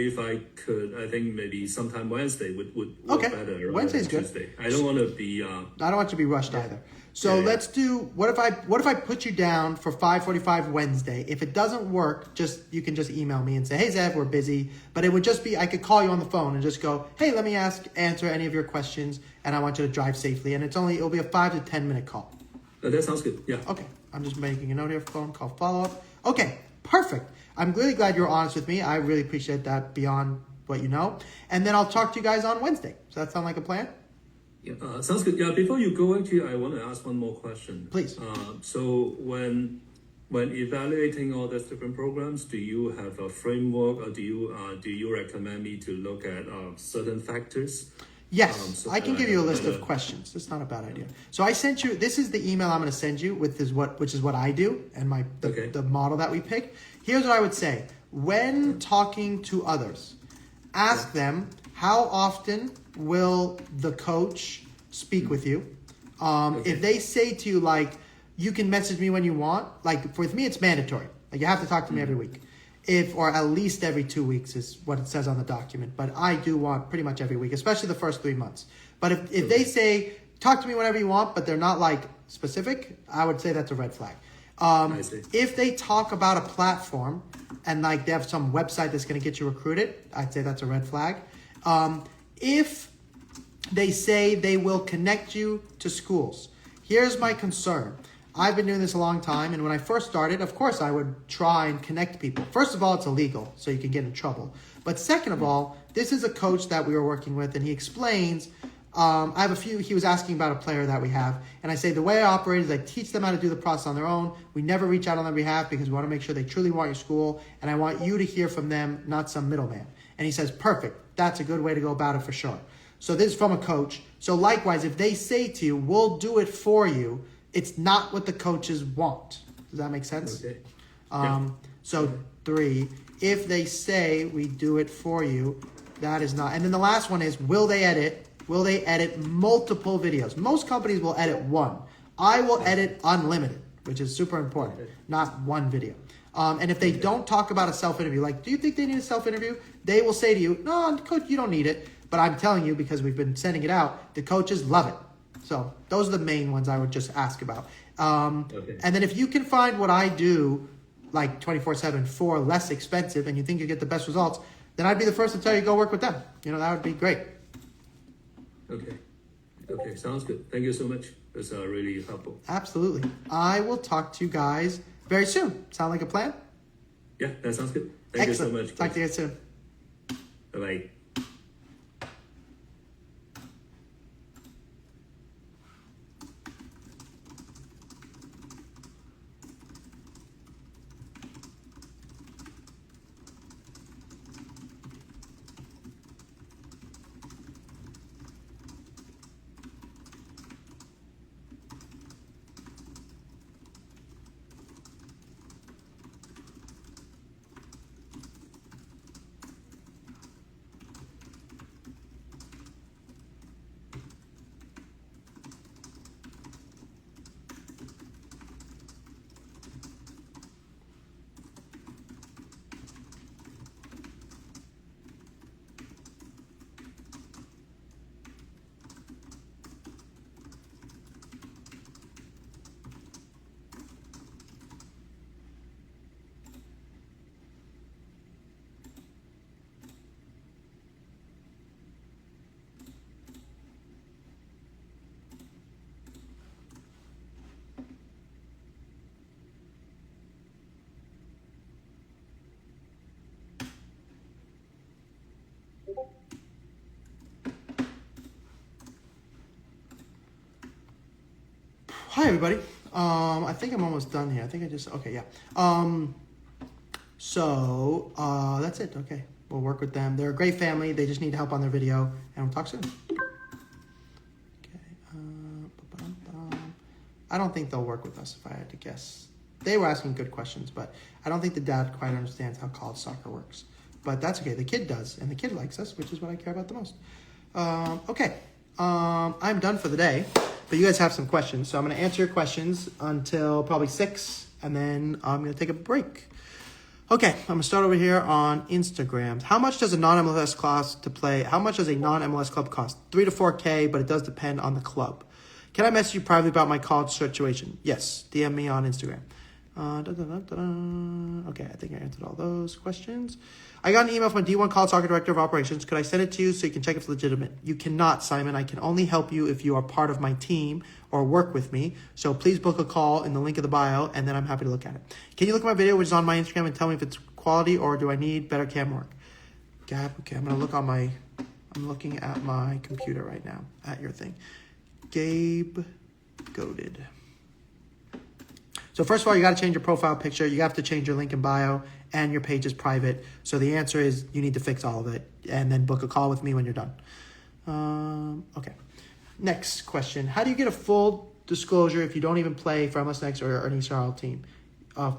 if I could, I think maybe sometime Wednesday would work better. Wednesday's good. Tuesday. I don't want to be. I don't want you to be rushed either. So let's do. What if I put you down for 5:45 Wednesday? If it doesn't work, you can just email me and say, hey Zev, we're busy. But it would just be, I could call you on the phone and just go, hey, let me answer any of your questions, and I want you to drive safely. And it'll be a 5 to 10 minute call. That sounds good. Yeah. Okay. I'm just making a note here. Phone call follow up. Okay. Perfect. I'm really glad you're honest with me. I really appreciate that beyond what you know. And then I'll talk to you guys on Wednesday. Does that sound like a plan? Yeah, sounds good. Yeah, before you go, actually, I want to ask one more question. Please. So when evaluating all these different programs, do you have a framework, or do you recommend me to look at certain factors? Yes, I can give you a list of questions. That's not a bad idea. So I sent you. This is the email I'm going to send you which is what I do and the model that we picked. Here's what I would say: when talking to others, ask them how often will the coach speak with you. If they say to you like, you can message me when you want. Like with me, it's mandatory. Like you have to talk to me every week. Or at least every 2 weeks is what it says on the document. But I do want pretty much every week, especially the first 3 months. But if they say, talk to me whenever you want, but they're not like specific, I would say that's a red flag. If they talk about a platform and like they have some website that's going to get you recruited, I'd say that's a red flag. If they say they will connect you to schools, here's my concern. I've been doing this a long time, and when I first started, of course, I would try and connect people. First of all, it's illegal, so you can get in trouble. But second of all, this is a coach that we were working with, and he explains, he was asking about a player that we have, and I say the way I operate is I teach them how to do the process on their own. We never reach out on their behalf because we want to make sure they truly want your school, and I want you to hear from them, not some middleman. And he says, perfect. That's a good way to go about it for sure. So this is from a coach. So likewise, if they say to you, we'll do it for you, it's not what the coaches want. Does that make sense? Okay. So 3, if they say we do it for you, that is not. And then the last one is, will they edit? Will they edit multiple videos? Most companies will edit one. I will edit unlimited, which is super important, not one video. And if they don't talk about a self-interview, like, do you think they need a self-interview? They will say to you, no, coach, you don't need it. But I'm telling you, because we've been sending it out, the coaches love it. So those are the main ones I would just ask about. And then if you can find what I do, like 24/7 for less expensive, and you think you get the best results, then I'd be the first to tell you go work with them. That would be great. Okay, sounds good. Thank you so much. That's really helpful. Absolutely. I will talk to you guys very soon. Sound like a plan? Yeah, that sounds good. Thank Excellent. you so much. Talk to you guys soon. Bye-bye. Hi, everybody. I think I'm almost done here. I think I just, okay, yeah. That's it. Okay. We'll work with them. They're a great family. They just need help on their video, and we'll talk soon. Okay. I don't think they'll work with us if I had to guess. They were asking good questions, but I don't think the dad quite understands how college soccer works. But that's okay. The kid does, and the kid likes us, which is what I care about the most. Okay. I'm done for the day, but you guys have some questions. So I'm going to answer your questions until probably 6, and then I'm going to take a break. Okay, I'm going to start over here on Instagram. How much does a non-MLS class to play? How much does a non-MLS club cost? 3 to 4K, but it does depend on the club. Can I message you privately about my college situation? Yes, DM me on Instagram. Okay, I think I answered all those questions. I got an email from a D1 College Soccer Director of Operations. Could I send it to you so you can check if it's legitimate? You cannot, Simon. I can only help you if you are part of my team or work with me. So please book a call in the link of the bio, and then I'm happy to look at it. Can you look at my video, which is on my Instagram, and tell me if it's quality or do I need better cam work? Gab, okay, I'm looking at my computer right now at your thing. Gabe Goated. So first of all, you got to change your profile picture. You have to change your link in bio, and your page is private. So the answer is you need to fix all of it, and then book a call with me when you're done. Okay. Next question. How do you get a full disclosure if you don't even play for MLS Next or an ESRL team?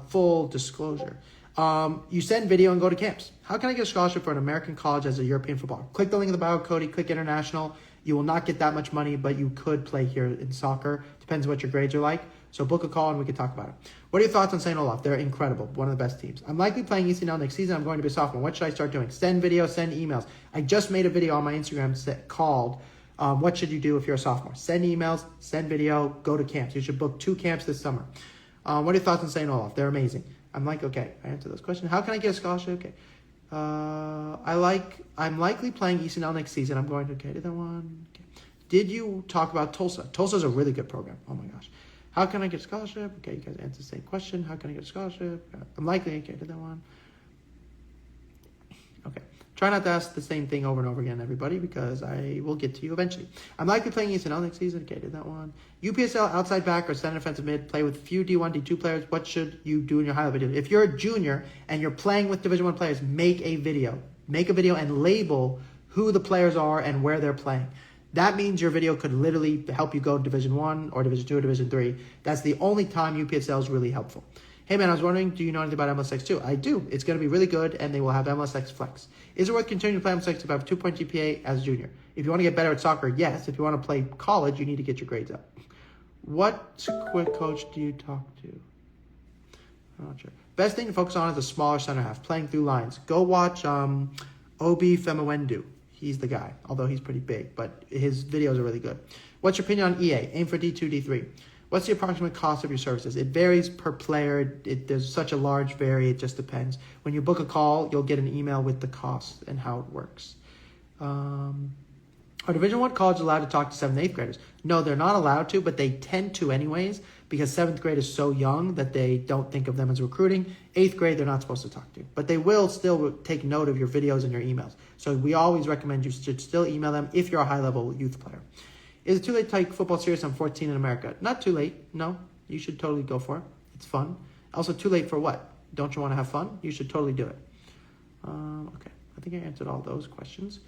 Full disclosure. You send video and go to camps. How can I get a scholarship for an American college as a European footballer? Click the link in the bio, Cody. Click international. You will not get that much money, but you could play here in soccer. Depends what your grades are like. So book a call and we can talk about it. What are your thoughts on St. Olaf? They're incredible. One of the best teams. I'm likely playing ECNL next season. I'm going to be a sophomore. What should I start doing? Send videos, send emails. I just made a video on my Instagram called what should you do if you're a sophomore? Send emails, send video, go to camps. You should book 2 camps this summer. What are your thoughts on St. Olaf? They're amazing. I'm like, okay, I answered those questions. How can I get a scholarship? Okay. I'm likely playing ECNL next season. I'm going to, okay, that one. Okay. Did you talk about Tulsa? Tulsa's a really good program. Oh my gosh. How can I get a scholarship? Okay, you guys answer the same question. How can I get a scholarship? I'm likely. Okay, I did that one. Okay. Try not to ask the same thing over and over again, everybody, because I will get to you eventually. I'm likely playing ESNL next season. Okay, I did that one. UPSL outside back or center defensive mid. Play with few D1, D2 players. What should you do in your highlight video? If you're a junior and you're playing with Division 1 players, make a video. Make a video and label who the players are and where they're playing. That means your video could literally help you go to Division 1 or Division 2 or Division 3. That's the only time UPSL is really helpful. Hey man, I was wondering, do you know anything about MLSX2? I do. It's going to be really good, and they will have MLSX Flex. Is it worth continuing to play MLSX if I have a 2-point GPA as a junior? If you want to get better at soccer, yes. If you want to play college, you need to get your grades up. What quick coach do you talk to? I'm not sure. Best thing to focus on is a smaller center half, playing through lines. Go watch Obi Femawendu. He's the guy, although he's pretty big, but his videos are really good. What's your opinion on EA? Aim for D2, D3. What's the approximate cost of your services? It varies per player. There's such a large vary. It just depends. When you book a call, you'll get an email with the cost and how it works. Are Division 1 colleges allowed to talk to 7th and 8th graders? No, they're not allowed to, but they tend to anyways, because 7th grade is so young that they don't think of them as recruiting. 8th grade, they're not supposed to talk to. But they will still take note of your videos and your emails. So we always recommend you should still email them if you're a high-level youth player. Is it too late to take football serious? I'm 14 in America. Not too late. No, you should totally go for it. It's fun. Also, too late for what? Don't you want to have fun? You should totally do it. Okay, I think I answered all those questions.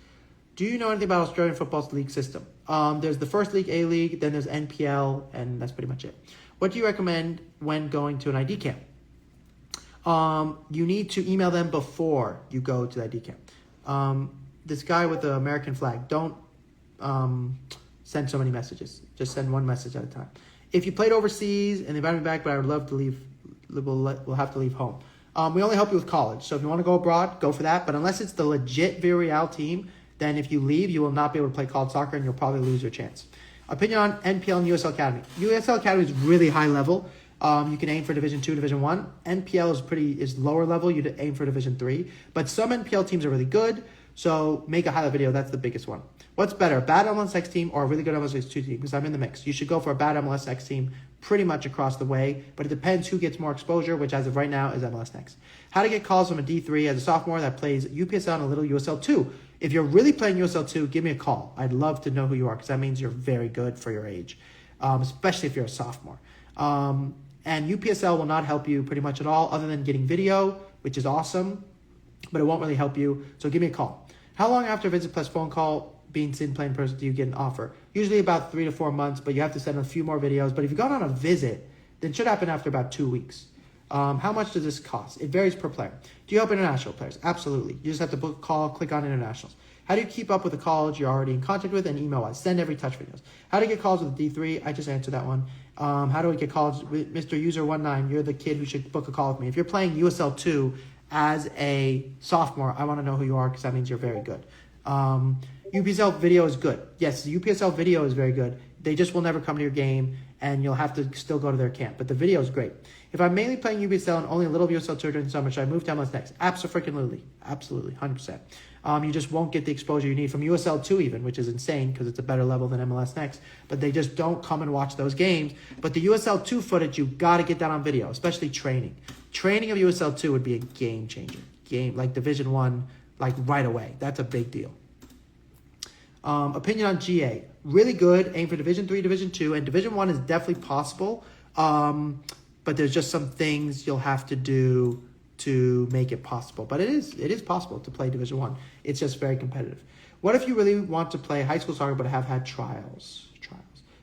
Do you know anything about Australian football's league system? There's the first league, A-League, then there's NPL, and that's pretty much it. What do you recommend when going to an ID camp? You need to email them before you go to the ID camp. This guy with the American flag, don't send so many messages. Just send one message at a time. If you played overseas and they invite me back, but I would love to leave, we'll have to leave home. We only help you with college. So if you want to go abroad, go for that. But unless it's the legit Villarreal team, then if you leave, you will not be able to play college soccer and you'll probably lose your chance. Opinion on NPL and USL Academy. USL Academy is really high level. You can aim for Division 2, Division 1. NPL is lower level. You'd aim for Division 3. But some NPL teams are really good. So make a highlight video. That's the biggest one. What's better, a bad MLS team or a really good MLS2 team? Because I'm in the mix. You should go for a bad MLS team pretty much across the way. But it depends who gets more exposure, which as of right now is MLS Next. How to get calls from a D3 as a sophomore that plays UPSL and a little USL2. If you're really playing USL2, give me a call. I'd love to know who you are because that means you're very good for your age, especially if you're a sophomore. And UPSL will not help you pretty much at all other than getting video, which is awesome, but it won't really help you. So give me a call. How long after a visit plus phone call being seen playing person do you get an offer? Usually about 3 to 4 months, but you have to send a few more videos. But if you've gone on a visit, then it should happen after about 2 weeks. How much does this cost? It varies per player. Do you help international players? Absolutely. You just have to book a call, click on internationals. How do you keep up with the college you're already in contact with and email-wise? Send every touch videos. How to get calls with D3? I just answered that one. How do I get calls with Mr. User19? You're the kid who should book a call with me. If you're playing USL2 as a sophomore, I want to know who you are because that means you're very good. UPSL video is good. Yes, the UPSL video is very good. They just will never come to your game, and you'll have to still go to their camp. But the video is great. If I'm mainly playing UPSL and only a little USL during the summer, should I move to MLS Next? Absolutely. Absolutely. 100%. You just won't get the exposure you need from USL 2 even, which is insane because it's a better level than MLS Next. But they just don't come and watch those games. But the USL 2 footage, you got to get that on video, especially training. Training of USL 2 would be a game changer. Like Division 1, like right away. That's a big deal. Opinion on GA. Really good. Aim for Division 3, Division 2, and Division 1 is definitely possible. But there's just some things you'll have to do to make it possible. But it is possible to play Division 1. It's just very competitive. What if you really want to play high school soccer but have had trials?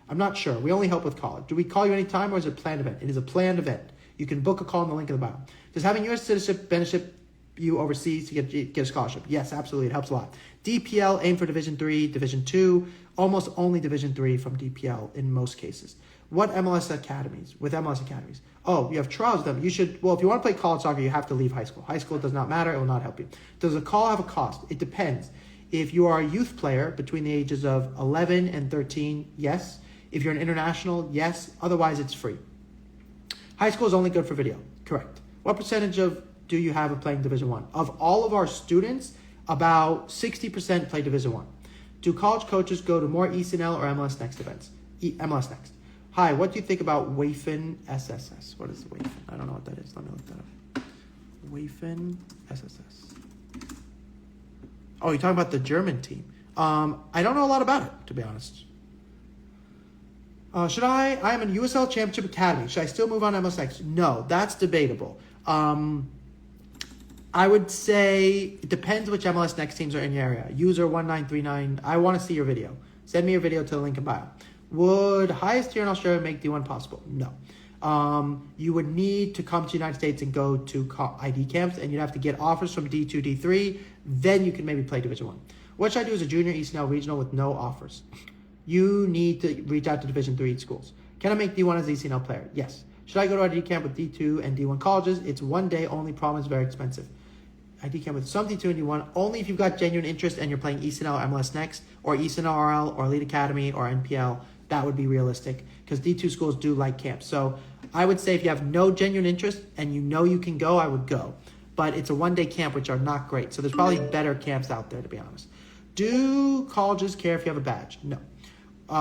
I'm not sure. We only help with college. Do we call you anytime or is it a planned event? It is a planned event. You can book a call in the link in the bio. Does having U.S. citizenship benefit you overseas to get a scholarship? Yes, absolutely. It helps a lot. DPL, aim for Division 3, Division 2, almost only Division 3 from DPL in most cases. What MLS academies? With MLS academies. Oh, you have trials with them. If you want to play college soccer, you have to leave high school. High school does not matter. It will not help you. Does a call have a cost? It depends. If you are a youth player between the ages of 11 and 13, yes. If you're an international, yes. Otherwise, it's free. High school is only good for video. Correct. What percentage do you have of playing Division 1? Of all of our students, about 60% play Division 1. Do college coaches go to more ECNL or MLS Next events? MLS Next. Hi, what do you think about Wafen SSS? What is Wafen? I don't know what that is. Let me look that up. Wafen SSS. Oh, you're talking about the German team. I don't know a lot about it, to be honest. I'm in USL Championship Academy. Should I still move on to MLS Next? No, that's debatable. I would say it depends which MLS Next teams are in your area. User 1939, I want to see your video. Send me your video to the link in bio. Would highest tier in Australia make D1 possible? No. You would need to come to the United States and go to ID camps, and you'd have to get offers from D2, D3. Then you can maybe play Division 1. What should I do as a junior ECNL regional with no offers? You need to reach out to Division 3 schools. Can I make D1 as an ECNL player? Yes. Should I go to ID camp with D2 and D1 colleges? It's one day only. Problem is very expensive. ID camp with some D2 and D1 only if you've got genuine interest and you're playing ECNL, MLS Next, or ECNL RL, or Elite Academy, or NPL. That would be realistic because D2 schools do like camps. So I would say if you have no genuine interest and you know you can go, I would go. But it's a one-day camp, which are not great. So there's probably better camps out there, to be honest. Do colleges care if you have a badge? No.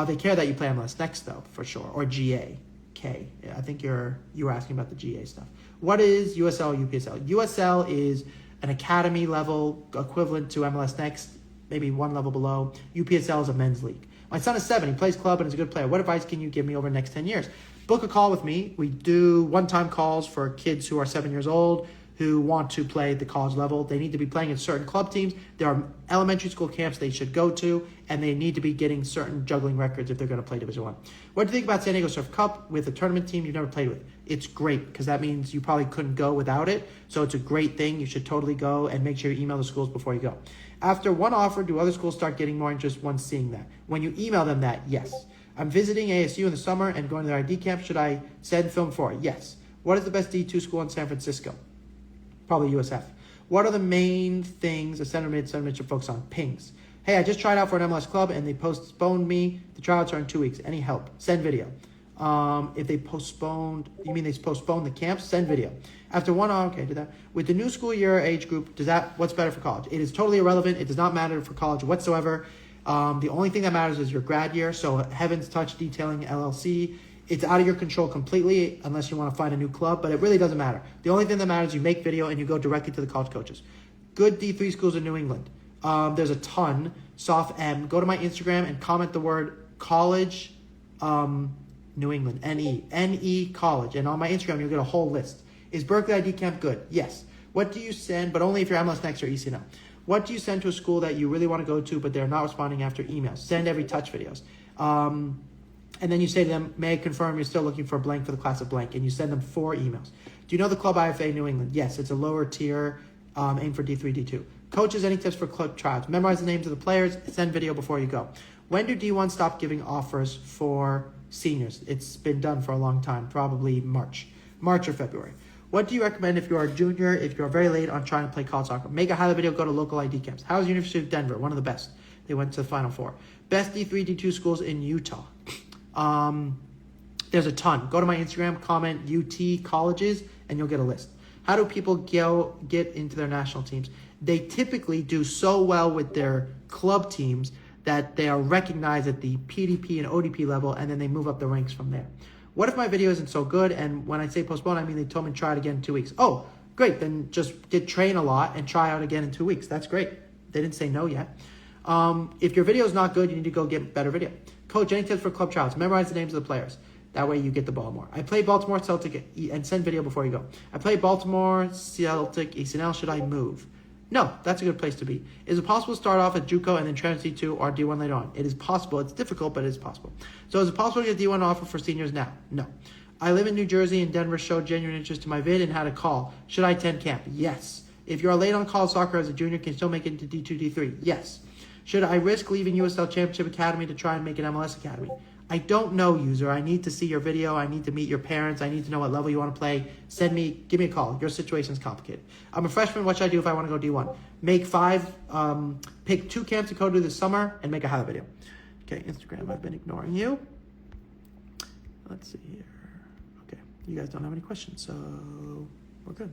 They care that you play MLS Next, though, for sure, or GA. K. I think you were asking about the GA stuff. What is USL or UPSL? USL is an academy level equivalent to MLS Next, maybe one level below. UPSL is a men's league. My son is 7. He plays club and is a good player. What advice can you give me over the next 10 years? Book a call with me. We do one-time calls for kids who are 7 years old who want to play at the college level. They need to be playing in certain club teams. There are elementary school camps they should go to, and they need to be getting certain juggling records if they're going to play Division 1. What do you think about San Diego Surf Cup with a tournament team you've never played with? It's great because that means you probably couldn't go without it. So it's a great thing. You should totally go, and make sure you email the schools before you go. After one offer, do other schools start getting more interest once seeing that? When you email them that, yes. I'm visiting ASU in the summer and going to their ID camp. Should I send film for it? Yes. What is the best D2 school in San Francisco? Probably USF. What are the main things a center mid should focus on? Pings. Hey, I just tried out for an MLS club and they postponed me. The tryouts are in 2 weeks. Any help? Send video. If they postponed, you mean they postponed the camps? Send video. After one, okay, did that. With the new school year age group, what's better for college? It is totally irrelevant. It does not matter for college whatsoever. The only thing that matters is your grad year. So Heavens Touch Detailing LLC, it's out of your control completely unless you want to find a new club, but it really doesn't matter. The only thing that matters is you make video and you go directly to the college coaches. Good D3 schools in New England. There's a ton. Soft M. Go to my Instagram and comment the word college, New England, N-E college. And on my Instagram, you'll get a whole list. Is Berkeley ID Camp good? Yes. What do you send, but only if you're MLS Next or ECNL. What do you send to a school that you really want to go to, but they're not responding after emails? Send every touch videos. And then you say to them, may I confirm you're still looking for a blank for the class of blank? And you send them 4 emails. Do you know the Club IFA New England? Yes, it's a lower tier, aim for D3, D2. Coaches, any tips for club tryouts? Memorize the names of the players, send video before you go. When do D1 stop giving offers for seniors? It's been done for a long time, probably March or February. What do you recommend if you're a junior, if you're very late on trying to play college soccer? Make a highlight video, go to local ID camps. How's University of Denver? One of the best. They went to the Final Four. Best D3, D2 schools in Utah. There's a ton. Go to my Instagram, comment UT colleges, and you'll get a list. How do people get into their national teams? They typically do so well with their club teams that they are recognized at the PDP and ODP level, and then they move up the ranks from there. What if my video isn't so good? And when I say postpone, I mean they told me to try it again in 2 weeks. Oh, great. Then just train a lot and try out again in 2 weeks. That's great. They didn't say no yet. If your video is not good, you need to go get better video. Coach, any tips for club trials? Memorize the names of the players. That way you get the ball more. I play Baltimore Celtic and send video before you go. I play Baltimore Celtic ECNL. Should I move? No, that's a good place to be. Is it possible to start off at JUCO and then transfer D2 or D1 later on? It is possible. It's difficult, but it is possible. So is it possible to get D1 offer for seniors now? No. I live in New Jersey and Denver showed genuine interest in my vid and had a call. Should I attend camp? Yes. If you're late on college soccer as a junior, can you still make it into D2, D3? Yes. Should I risk leaving USL Championship Academy to try and make an MLS Academy? I don't know, user. I need to see your video. I need to meet your parents. I need to know what level you want to play. Give me a call. Your situation's complicated. I'm a freshman. What should I do if I want to go D1? Make 5, pick 2 camps to go to this summer and make a highlight video. Okay, Instagram, I've been ignoring you. Let's see here. Okay, you guys don't have any questions, so we're good.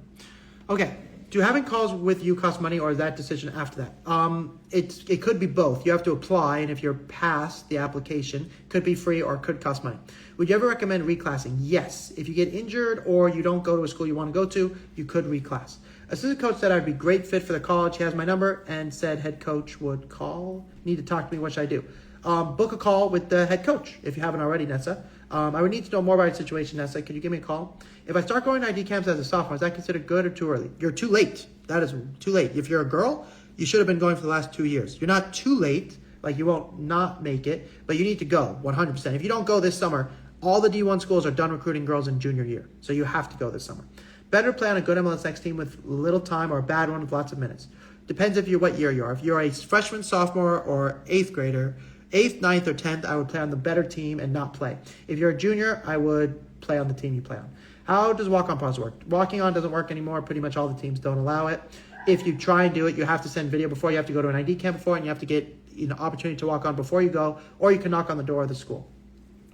Okay, Do having calls with you cost money, or is that decision after that? It could be both. You have to apply, and if you're past the application, it could be free or it could cost money. Would you ever recommend reclassing? Yes. If you get injured or you don't go to a school you want to go to, you could reclass. Assistant coach said I'd be a great fit for the college. He has my number and said head coach would call. Need to talk to me. What should I do? Book a call with the head coach if you haven't already, Nessa. I would need to know more about your situation, Nessa. Could you give me a call? If I start going to ID camps as a sophomore, is that considered good or too early? You're too late. That is too late. If you're a girl, you should have been going for the last 2 years. You're not too late. Like, you won't not make it, but you need to go 100%. If you don't go this summer, all the D1 schools are done recruiting girls in junior year. So you have to go this summer. Better play on a good MLS Next team with little time or a bad one with lots of minutes. Depends what year you are. If you're a freshman, sophomore, or 8th grader, 8th, 9th, or 10th, I would play on the better team and not play. If you're a junior, I would play on the team you play on. How does walk-on process work? Walking on doesn't work anymore. Pretty much all the teams don't allow it. If you try and do it, you have to send video before. You have to go to an ID camp before, and you have to get opportunity to walk on before you go, or you can knock on the door of the school.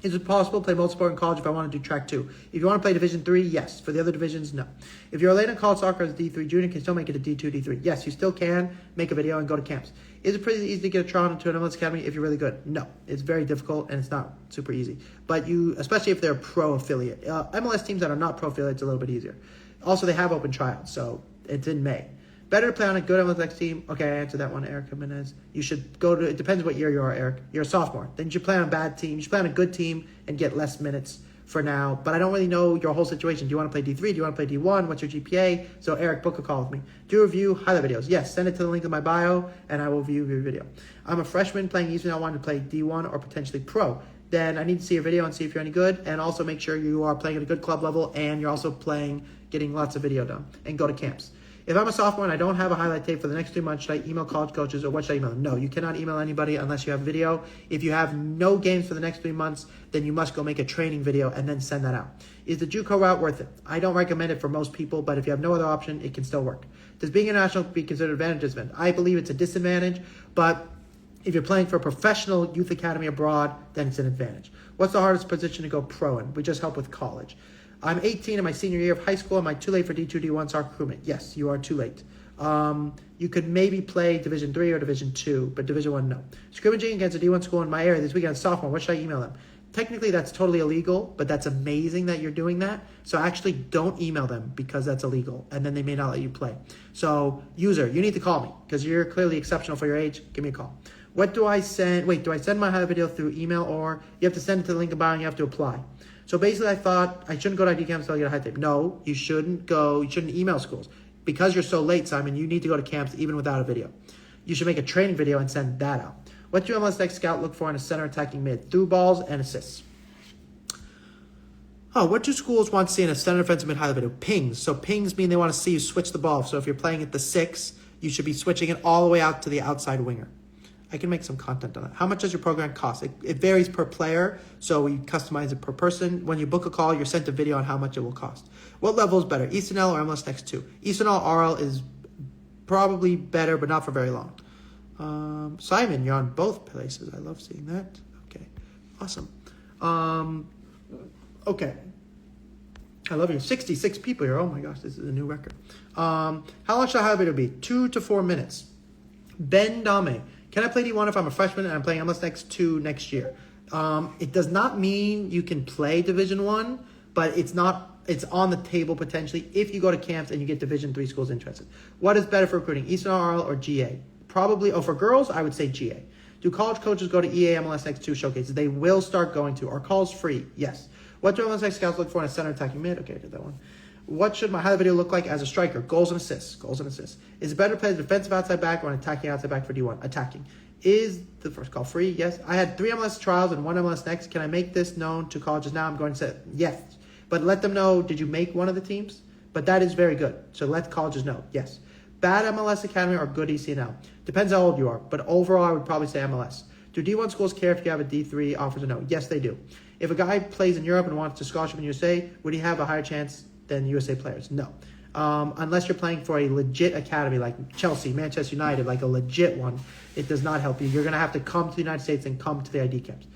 Is it possible to play multi-sport in college if I want to do track 2? If you want to play Division 3, yes. For the other divisions, no. If you're late in college soccer as a D3 junior, can you still make it a D2, D3? Yes, you still can make a video and go to camps. Is it pretty easy to get a trial into an MLS Academy if you're really good? No. It's very difficult, and it's not super easy. But especially if they're a pro affiliate. MLS teams that are not pro affiliate, it's a little bit easier. Also, they have open tryouts, so it's in May. Better to play on a good MLS team. Okay, I answered that one, Eric Jimenez. You should go to, it depends what year you are, Eric. You're a sophomore. Then you should play on a bad team. You should play on a good team and get less minutes for now. But I don't really know your whole situation. Do you want to play D3? Do you want to play D1? What's your GPA? So, Eric, book a call with me. Do a review highlight videos. Yes, send it to the link in my bio, and I will view your video. I'm a freshman playing Eastern. I want to play D1 or potentially pro. Then I need to see your video and see if you're any good. And also make sure you are playing at a good club level and you're also getting lots of video done. And go to camps. If I'm a sophomore and I don't have a highlight tape for the next 2 months, should I email college coaches or what should I email them? No, you cannot email anybody unless you have video. If you have no games for the next 3 months, then you must go make a training video and then send that out. Is the JUCO route worth it? I don't recommend it for most people, but if you have no other option, it can still work. Does being international be considered an advantage or disadvantage? I believe it's a disadvantage, but if you're playing for a professional youth academy abroad, then it's an advantage. What's the hardest position to go pro in? We just help with college. I'm 18 in my senior year of high school. Am I too late for D2, D1 soccer recruitment? Yes, you are too late. You could maybe play Division 3 or Division 2, but Division 1, no. Scrimmaging against a D1 school in my area this weekend, sophomore, what should I email them? Technically, that's totally illegal, but that's amazing that you're doing that. So actually don't email them because that's illegal, and then they may not let you play. So user, you need to call me because you're clearly exceptional for your age. Give me a call. What do I send? Wait, do I send my highlight video through email or you have to send it to the link in bio and you have to apply? So basically, I thought I shouldn't go to ID camps until I get a high tape. No, you shouldn't go. You shouldn't email schools. Because you're so late, Simon, you need to go to camps even without a video. You should make a training video and send that out. What do MLS Next Scout look for in a center attacking mid? Through balls and assists. Oh, what do schools want to see in a center defensive mid highlight video? Pings. So pings mean they want to see you switch the ball. So if you're playing at the 6, you should be switching it all the way out to the outside winger. I can make some content on that. How much does your program cost? It varies per player, so we customize it per person. When you book a call, you're sent a video on how much it will cost. What level is better, Eastern L or MLS Next 2? Eastern L RL is probably better, but not for very long. Simon, you're on both places. I love seeing that. Okay, awesome. Okay. I love you. 66 people here. Oh my gosh, this is a new record. How long should I have it to be? 2 to 4 minutes. Ben Dame. Can I play D1 if I'm a freshman and I'm playing MLS Next 2 next year? It does not mean you can play Division 1, but it's on the table potentially if you go to camps and you get Division 3 schools interested. What is better for recruiting, Eastern RL or GA? Probably, for girls, I would say GA. Do college coaches go to EA MLS Next 2 showcases? They will start going to. Are calls free? Yes. What do MLS Next scouts look for in a center attacking mid? Okay, I did that one. What should my highlight video look like as a striker? Goals and assists. Goals and assists. Is it better to play the defensive outside back or an attacking outside back for D1? Attacking. Is the first call free? Yes. I had 3 MLS trials and 1 MLS Next. Can I make this known to colleges now? I'm going to say yes. But let them know, did you make one of the teams? But that is very good. So let colleges know. Yes. Bad MLS Academy or good ECNL? Depends how old you are. But overall, I would probably say MLS. Do D1 schools care if you have a D3 offers or no? Yes, they do. If a guy plays in Europe and wants to scholarship in USA, would he have a higher chance than USA players? No. Unless you're playing for a legit academy like Chelsea, Manchester United, like a legit one, it does not help you. You're going to have to come to the United States and come to the ID camps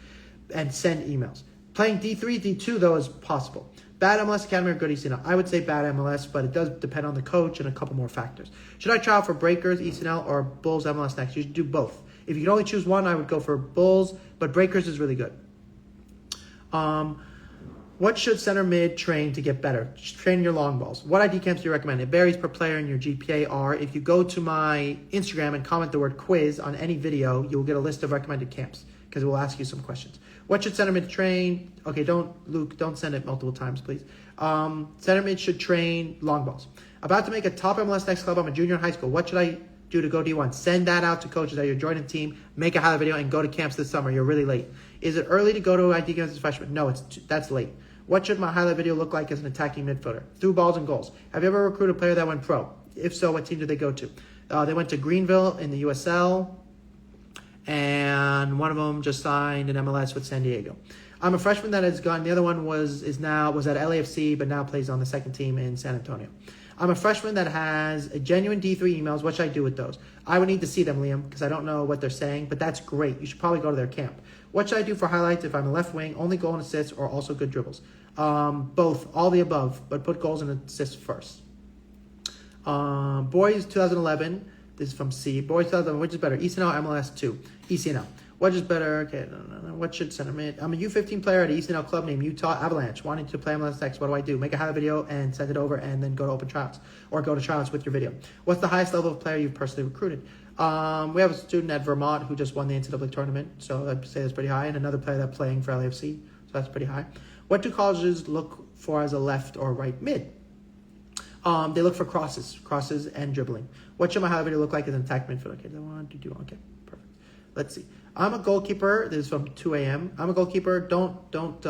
and send emails. Playing D3, D2, though, is possible. Bad MLS Academy or good ECNL? I would say bad MLS, but it does depend on the coach and a couple more factors. Should I try out for Breakers, ECNL, or Bulls MLS Next? You should do both. If you could only choose one, I would go for Bulls, but Breakers is really good. What should center mid train to get better? Train your long balls. What ID camps do you recommend? It varies per player and your GPA are. If you go to my Instagram and comment the word quiz on any video, you'll get a list of recommended camps because it will ask you some questions. What should center mid train? Okay, Luke, don't send it multiple times, please. Center mid should train long balls. About to make a top MLS Next club. I'm a junior in high school. What should I do to go D1? Send that out to coaches that you're joining the team, make a highlight video, and go to camps this summer. You're really late. Is it early to go to ID camps as a freshman? No, that's late. What should my highlight video look like as an attacking midfielder? Through balls and goals. Have you ever recruited a player that went pro? If so, what team did they go to? They went to Greenville in the USL, and one of them just signed an MLS with San Diego. I'm a freshman that has gone. The other one was at LAFC, but now plays on the second team in San Antonio. I'm a freshman that has a genuine D3 emails. What should I do with those? I would need to see them, Liam, because I don't know what they're saying, but that's great. You should probably go to their camp. What should I do for highlights if I'm a left wing, only goal and assists, or also good dribbles? Both, all the above, but put goals and assists first. Boys 2011, this is from C. Boys 2011, which is better, ECNL or MLS 2? ECNL. What is better? Okay, no. What should center mid? I'm a U15 player at an ECNL club named Utah Avalanche, wanting to play MLS Next. What do? Make a highlight video and send it over, and then go to open tryouts, or go to tryouts with your video. What's the highest level of player you've personally recruited? We have a student at Vermont who just won the NCAA tournament, so I'd say that's pretty high, and another player that's playing for LAFC, so that's pretty high. What do colleges look for as a left or right mid? They look for crosses and dribbling. What should my highlight video look like as an attack midfielder? Okay, okay, perfect. Let's see. I'm a goalkeeper. This is from 2 a.m. I'm a goalkeeper. Don't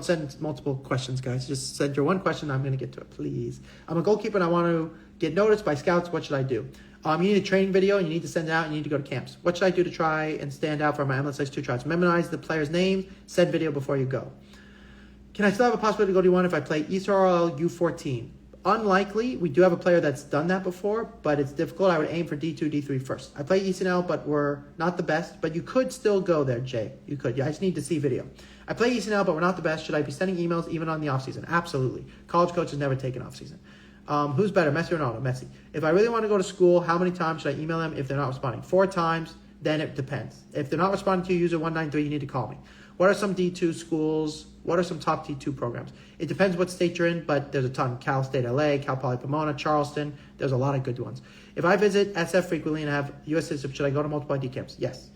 send multiple questions, guys. Just send your one question. I'm going to get to it, please. I'm a goalkeeper and I want to get noticed by scouts. What should I do? You need a training video and you need to send it out and you need to go to camps. What should I do to try and stand out for my MLS X2 tries? Memorize the player's names, send video before you go. Can I still have a possibility to go D1 if I play ESRL U14? Unlikely. We do have a player that's done that before, but it's difficult. I would aim for D2, D3 first. I play ECNL, but we're not the best. But you could still go there, Jay. You could. Yeah, I just need to see video. I play ECNL, but we're not the best. Should I be sending emails even on the offseason? Absolutely. College coaches never take an offseason. Who's better, Messi or Ronaldo? Messi. If I really want to go to school, how many times should I email them if they're not responding? 4 times, then it depends. If they're not responding to you, user 193, you need to call me. What are some D2 schools? What are some top D2 programs? It depends what state you're in, but there's a ton. Cal State LA, Cal Poly Pomona, Charleston. There's a lot of good ones. If I visit SF frequently and have U.S. citizenship, should I go to multiple ID camps? Yes.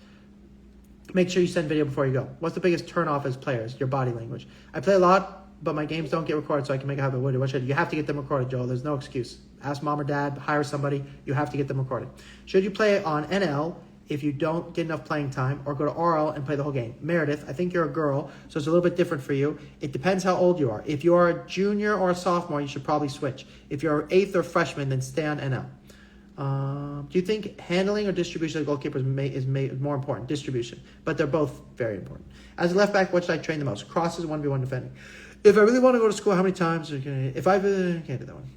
Make sure you send video before you go. What's the biggest turnoff as players? Your body language. I play a lot, but my games don't get recorded, so I can make a habit. What should you have to get them recorded, Joel? There's no excuse. Ask mom or dad, hire somebody. You have to get them recorded. Should you play on NL if you don't get enough playing time, or go to RL and play the whole game? Meredith, I think you're a girl, so it's a little bit different for you. It depends how old you are. If you're a junior or a sophomore, you should probably switch. If you're 8th or freshman, then stay on NL. Do you think handling or distribution of goalkeepers is more important? Distribution, but they're both very important. As a left back, what should I train the most? Crosses, 1v1 defending. If I really want to go to school, how many times? If I can't do that one.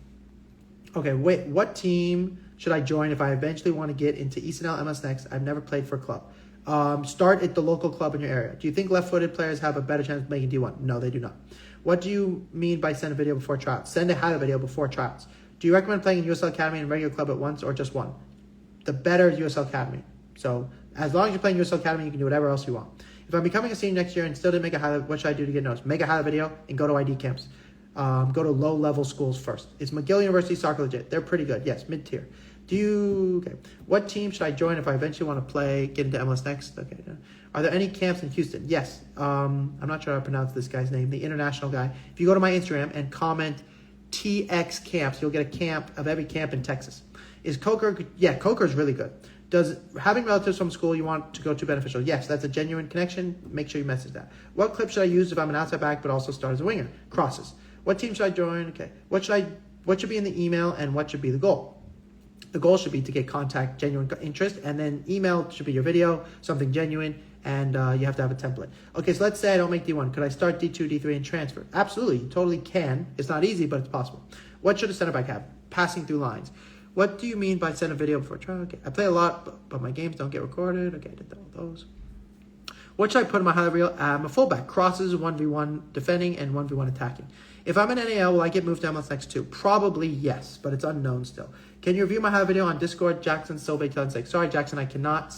Okay, wait. What team should I join if I eventually want to get into ECNL MLS Next? I've never played for a club. Start at the local club in your area. Do you think left-footed players have a better chance of making D1? No, they do not. What do you mean by send a video before tryouts? Send a highlight video before tryouts. Do you recommend playing in USL Academy and regular club at once, or just one? The better USL Academy. So as long as you're playing USL Academy, you can do whatever else you want. If I'm becoming a senior next year and still didn't make a highlight, what should I do to get noticed? Make a highlight video and go to ID camps. Go to low-level schools first. Is McGill University soccer legit? They're pretty good. Yes, mid-tier. What team should I join if I eventually want to get into MLS Next? Okay. Are there any camps in Houston? Yes. I'm not sure how to pronounce this guy's name, the international guy. If you go to my Instagram and comment TX camps, you'll get a camp of every camp in Texas. Is Coker? Yeah, Coker's really good. Does having relatives from school you want to go to beneficial? Yes, that's a genuine connection. Make sure you message that. What clip should I use if I'm an outside back but also start as a winger? Crosses. What team should I join? Okay. What should be in the email and what should be the goal? The goal should be to get contact, genuine interest, and then email should be your video, something genuine, and you have to have a template. Okay, so let's say I don't make D1. Could I start D2, D3, and transfer? Absolutely, you totally can. It's not easy, but it's possible. What should a center back have? Passing through lines. What do you mean by send a video before trial? Okay, I play a lot, but my games don't get recorded. Okay, I did all those. What should I put in my highlight reel? I'm a fullback. Crosses, 1v1 defending, and 1v1 attacking. If I'm in NAL, will I get moved to MLS Next 2? Probably yes, but it's unknown still. Can you review my highlight video on Discord? Jackson Silva 2006. Sorry, Jackson, I cannot.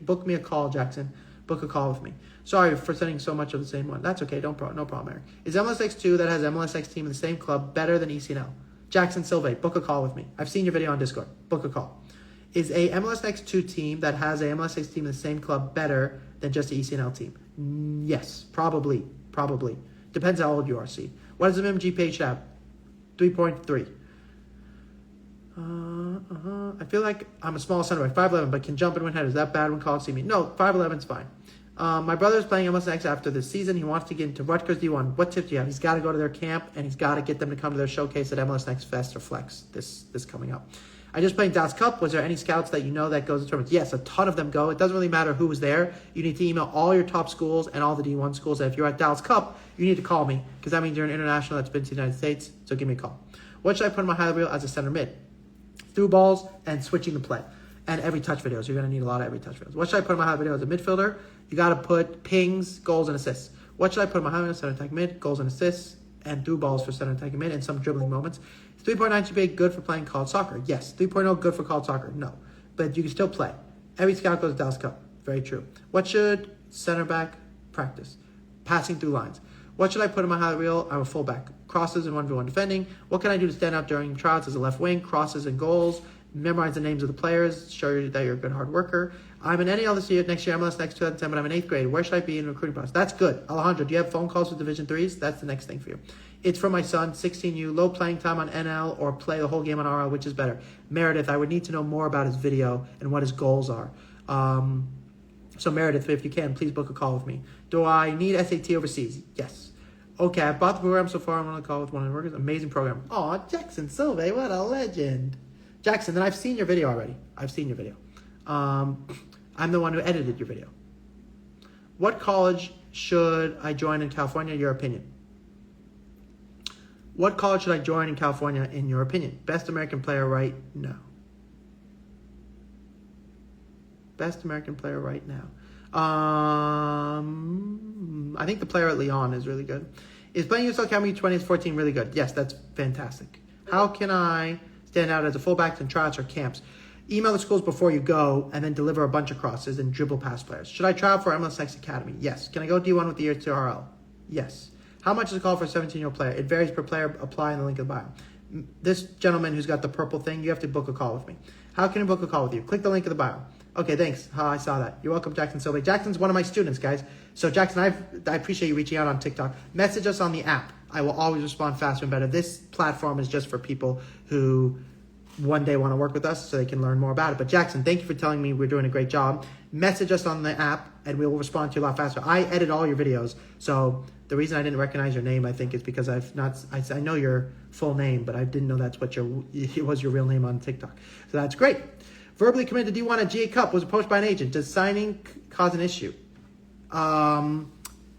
Book me a call, Jackson. Book a call with me. Sorry for sending so much of the same one. That's okay. No problem, Eric. Is MLS Next 2 that has MLS Next team in the same club better than ECNL? Jackson Silva, book a call with me. I've seen your video on Discord. Book a call. Is a MLS Next 2 team that has a MLS Next team in the same club better than just an ECNL team? Yes, probably. Depends how old you are, see. What does the MMG page have? 3.3. I feel like I'm a small center, 5'11", but can jump and win headers. Is that bad when college see me? No, 5'11's fine. My brother's playing MLS Next after this season. He wants to get into Rutgers D1. What tip do you have? He's got to go to their camp, and he's got to get them to come to their showcase at MLS Next Fest or Flex this coming up. I just played Dallas Cup. Was there any scouts that you know that goes to tournaments? Yes, a ton of them go. It doesn't really matter who was there. You need to email all your top schools and all the D1 schools. And if you're at Dallas Cup, you need to call me because that means you're an international that's been to the United States. So give me a call. What should I put in my highlight reel as a center mid? Through balls and switching the play. And every touch videos. You're going to need a lot of every touch videos. What should I put in my highlight video as a midfielder? You got to put pings, goals, and assists. What should I put in my highlight video? Center attack mid, goals and assists, and through balls for center attack mid, and some dribbling moments. 3.9 GPA good for playing college soccer? Yes. 3.0 good for college soccer? No. But you can still play. Every scout goes to Dallas Cup. Very true. What should center back practice? Passing through lines. What should I put in my highlight reel? I'm a fullback. Crosses and 1v1 defending. What can I do to stand out during tryouts as a left wing? Crosses and goals. Memorize the names of the players. Show you that you're a good hard worker. I'm in NAL this year. Next year, MLS Next 2010, but I'm in 8th grade. Where should I be in the recruiting process? That's good. Alejandro, do you have phone calls with Division 3s? That's the next thing for you. It's for my son, 16U, low playing time on NL or play the whole game on RL, which is better. Meredith, I would need to know more about his video and what his goals are. So Meredith, if you can, please book a call with me. Do I need SAT overseas? Yes. Okay, I bought the program so far. I'm on a call with one of the workers. Amazing program. Aw, Jackson Silva, what a legend. Jackson, then I've seen your video already. I'm the one who edited your video. What college should I join in California, your opinion? What college should I join in California, in your opinion? Best American player right now. Best American player right now. I think the player at Lyon is really good. Is playing USL Academy 2014 really good? Yes, that's fantastic. How can I stand out as a fullback in tryouts or camps? Email the schools before you go and then deliver a bunch of crosses and dribble past players. Should I try out for MLS Next Academy? Yes. Can I go D1 with the year to RL? Yes. How much is a call for a 17-year-old player? It varies per player. Apply in the link in the bio. This gentleman who's got the purple thing, you have to book a call with me. How can I book a call with you? Click the link in the bio. Okay, thanks. I saw that. You're welcome, Jackson Silva. Jackson's one of my students, guys. So, Jackson, I appreciate you reaching out on TikTok. Message us on the app. I will always respond faster and better. This platform is just for people who one day want to work with us so they can learn more about it. But, Jackson, thank you for telling me we're doing a great job. Message us on the app, and we will respond to you a lot faster. I edit all your videos, so the reason I didn't recognize your name, I think, is because I know your full name, but I didn't know that's what it was your real name on TikTok. So that's great. Verbally committed to D1 at GA Cup, was approached by an agent. Does signing cause an issue?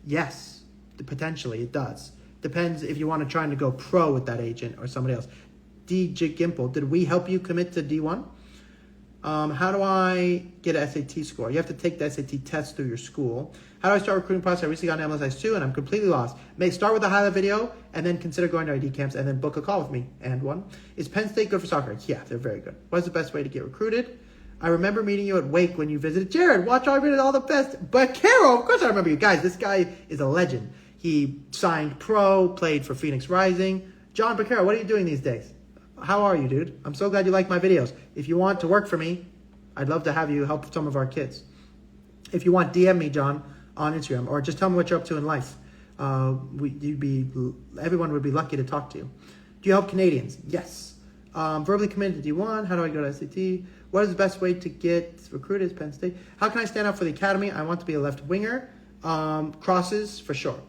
Yes, potentially it does. Depends if you want to try to go pro with that agent or somebody else. DJ Gimple, did we help you commit to D1? How do I get an SAT score? You have to take the SAT test through your school. How do I start recruiting process? I recently got an MLS 2 and I'm completely lost. May start with a highlight video and then consider going to ID camps and then book a call with me. And one, is Penn State good for soccer? Yeah, they're very good. What is the best way to get recruited? I remember meeting you at Wake when you visited. Jared, watch all all the best. But Carol, of course I remember you. Guys, this guy is a legend. He signed pro, played for Phoenix Rising. John Becerra, what are you doing these days? How are you, dude? I'm so glad you like my videos. If you want to work for me, I'd love to have you help some of our kids. If you want, DM me, John, on Instagram, or just tell me what you're up to in life. Everyone would be lucky to talk to you. Do you help Canadians? Yes. Verbally committed to D1. How do I go to SAT? What is the best way to get recruited? Penn State. How can I stand up for the academy? I want to be a left winger. Crosses, for sure.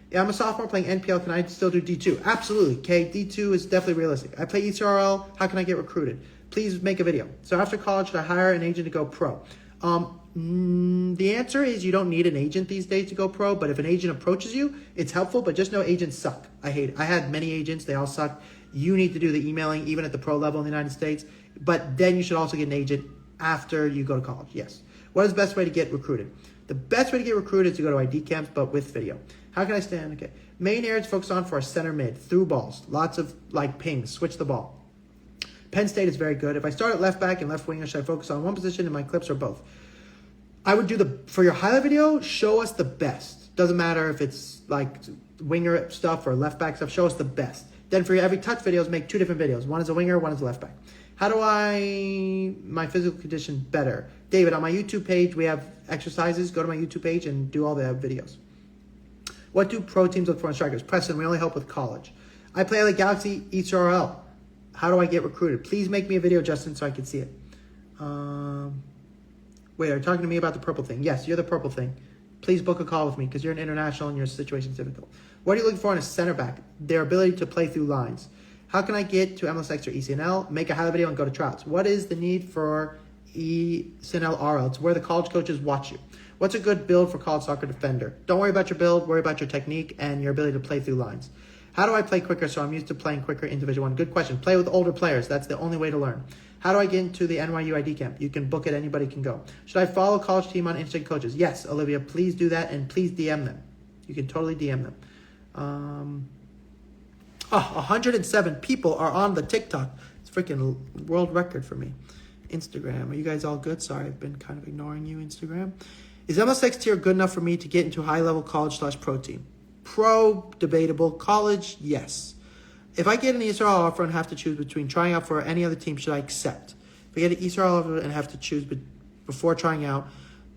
Yeah, I'm a sophomore playing NPL. Can I still do D2? Absolutely. Okay, D2 is definitely realistic. I play ECRL. How can I get recruited? Please make a video. So after college, should I hire an agent to go pro? The answer is you don't need an agent these days to go pro, but if an agent approaches you, it's helpful, but just know agents suck. I hate it. I had many agents. They all suck. You need to do the emailing, even at the pro level in the United States, but then you should also get an agent after you go to college. Yes. What is the best way to get recruited? The best way to get recruited is to go to ID camps, but with video. How can I stand? Okay. Main areas to focus on for a center mid, through balls, lots of like pings, switch the ball. Penn State is very good. If I start at left back and left winger, should I focus on one position in my clips or both? I would do for your highlight video, show us the best. Doesn't matter if it's like winger stuff or left back stuff, show us the best. Then for your every touch videos, make 2 different videos. One is a winger, one is a left back. How do my physical condition better? David, on my YouTube page, we have exercises. Go to my YouTube page and do all the videos. What do pro teams look for in strikers? Preston, we only help with college. I play like Galaxy ECRL. How do I get recruited? Please make me a video, Justin, so I can see it. Wait, are you talking to me about the purple thing? Yes, you're the purple thing. Please book a call with me because you're an international and your situation's difficult. What are you looking for in a center back? Their ability to play through lines. How can I get to MLSX or ECNL? Make a highlight video and go to trials. What is the need for ECNL RL? It's where the college coaches watch you. What's a good build for college soccer defender? Don't worry about your build, worry about your technique and your ability to play through lines. How do I play quicker so I'm used to playing quicker in Division 1? Good question. Play with older players. That's the only way to learn. How do I get into the NYU ID camp? You can book it. Anybody can go. Should I follow college team on Instagram coaches? Yes, Olivia. Please do that and please DM them. You can totally DM them. 107 people are on the TikTok. It's freaking world record for me. Instagram. Are you guys all good? Sorry, I've been kind of ignoring you, Instagram. Is MSX tier good enough for me to get into high-level college/pro team? Pro, debatable. College, yes. If I get an ESRL offer and have to choose between trying out for any other team, should I accept? If I get an ESRL offer and have to choose before trying out,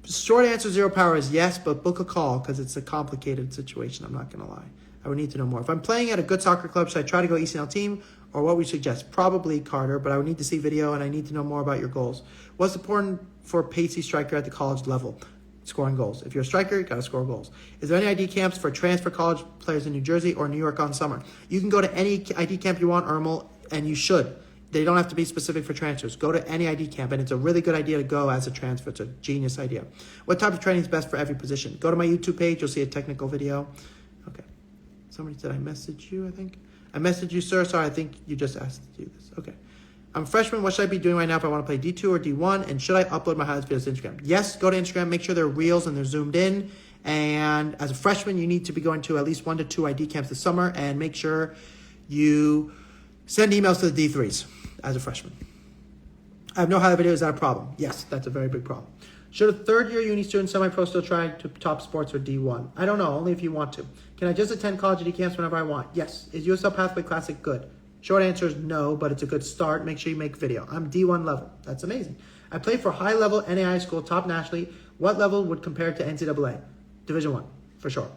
short answer, zero power is yes, but book a call because it's a complicated situation. I'm not going to lie. I would need to know more. If I'm playing at a good soccer club, should I try to go ECNL team or what would you suggest? Probably Carter, but I would need to see video and I need to know more about your goals. What's important for a pacey striker at the college level? Scoring goals. If you're a striker, you got to score goals. Is there any ID camps for transfer college players in New Jersey or New York on summer? You can go to any ID camp you want, Ermel, and you should. They don't have to be specific for transfers. Go to any ID camp, and it's a really good idea to go as a transfer. It's a genius idea. What type of training is best for every position? Go to my YouTube page. You'll see a technical video. Okay. Somebody said I messaged you, I think. I messaged you, sir. Sorry, I think you just asked to do this. Okay. I'm a freshman. What should I be doing right now if I want to play D2 or D1? And should I upload my highlights videos to Instagram? Yes, go to Instagram. Make sure they're reels and they're zoomed in. And as a freshman, you need to be going to at least 1 to 2 ID camps this summer. And make sure you send emails to the D3s as a freshman. I have no highlight video. Is that a problem? Yes, that's a very big problem. Should a third-year uni student semi-pro still try to top sports or D1? I don't know. Only if you want to. Can I just attend college ID camps whenever I want? Yes. Is USL Pathway Classic good? Short answer is no, but it's a good start. Make sure you make video. I'm D1 level. That's amazing. I play for high-level NAI school, top nationally. What level would compare to NCAA? Division 1, for sure.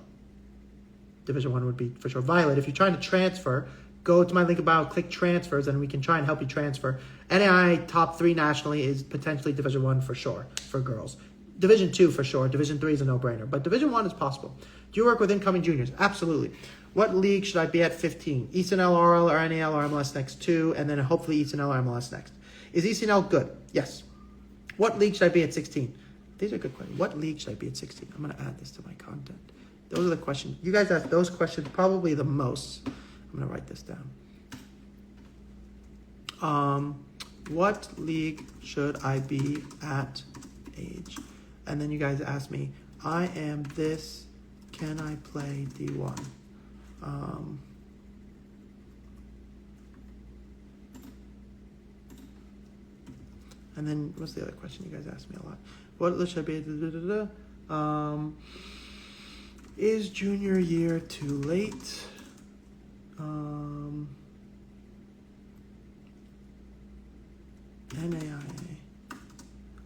Division 1 would be for sure. Violet, if you're trying to transfer, go to my link about, click transfers, and we can try and help you transfer. NAI top 3 nationally is potentially Division 1 for sure for girls. Division 2 for sure. Division 3 is a no-brainer. But Division 1 is possible. Do you work with incoming juniors? Absolutely. What league should I be at 15? ECNL, RL, or NAL, or MLS next 2, and then hopefully ECNL or MLS next. Is ECNL good? Yes. What league should I be at 16? These are good questions. What league should I be at 16? I'm going to add this to my content. Those are the questions. You guys ask those questions probably the most. I'm going to write this down. What league should I be at age? And then you guys ask me, I am this, can I play D1? And then what's the other question you guys asked me a lot? What should I be? Is junior year too late? NAIA.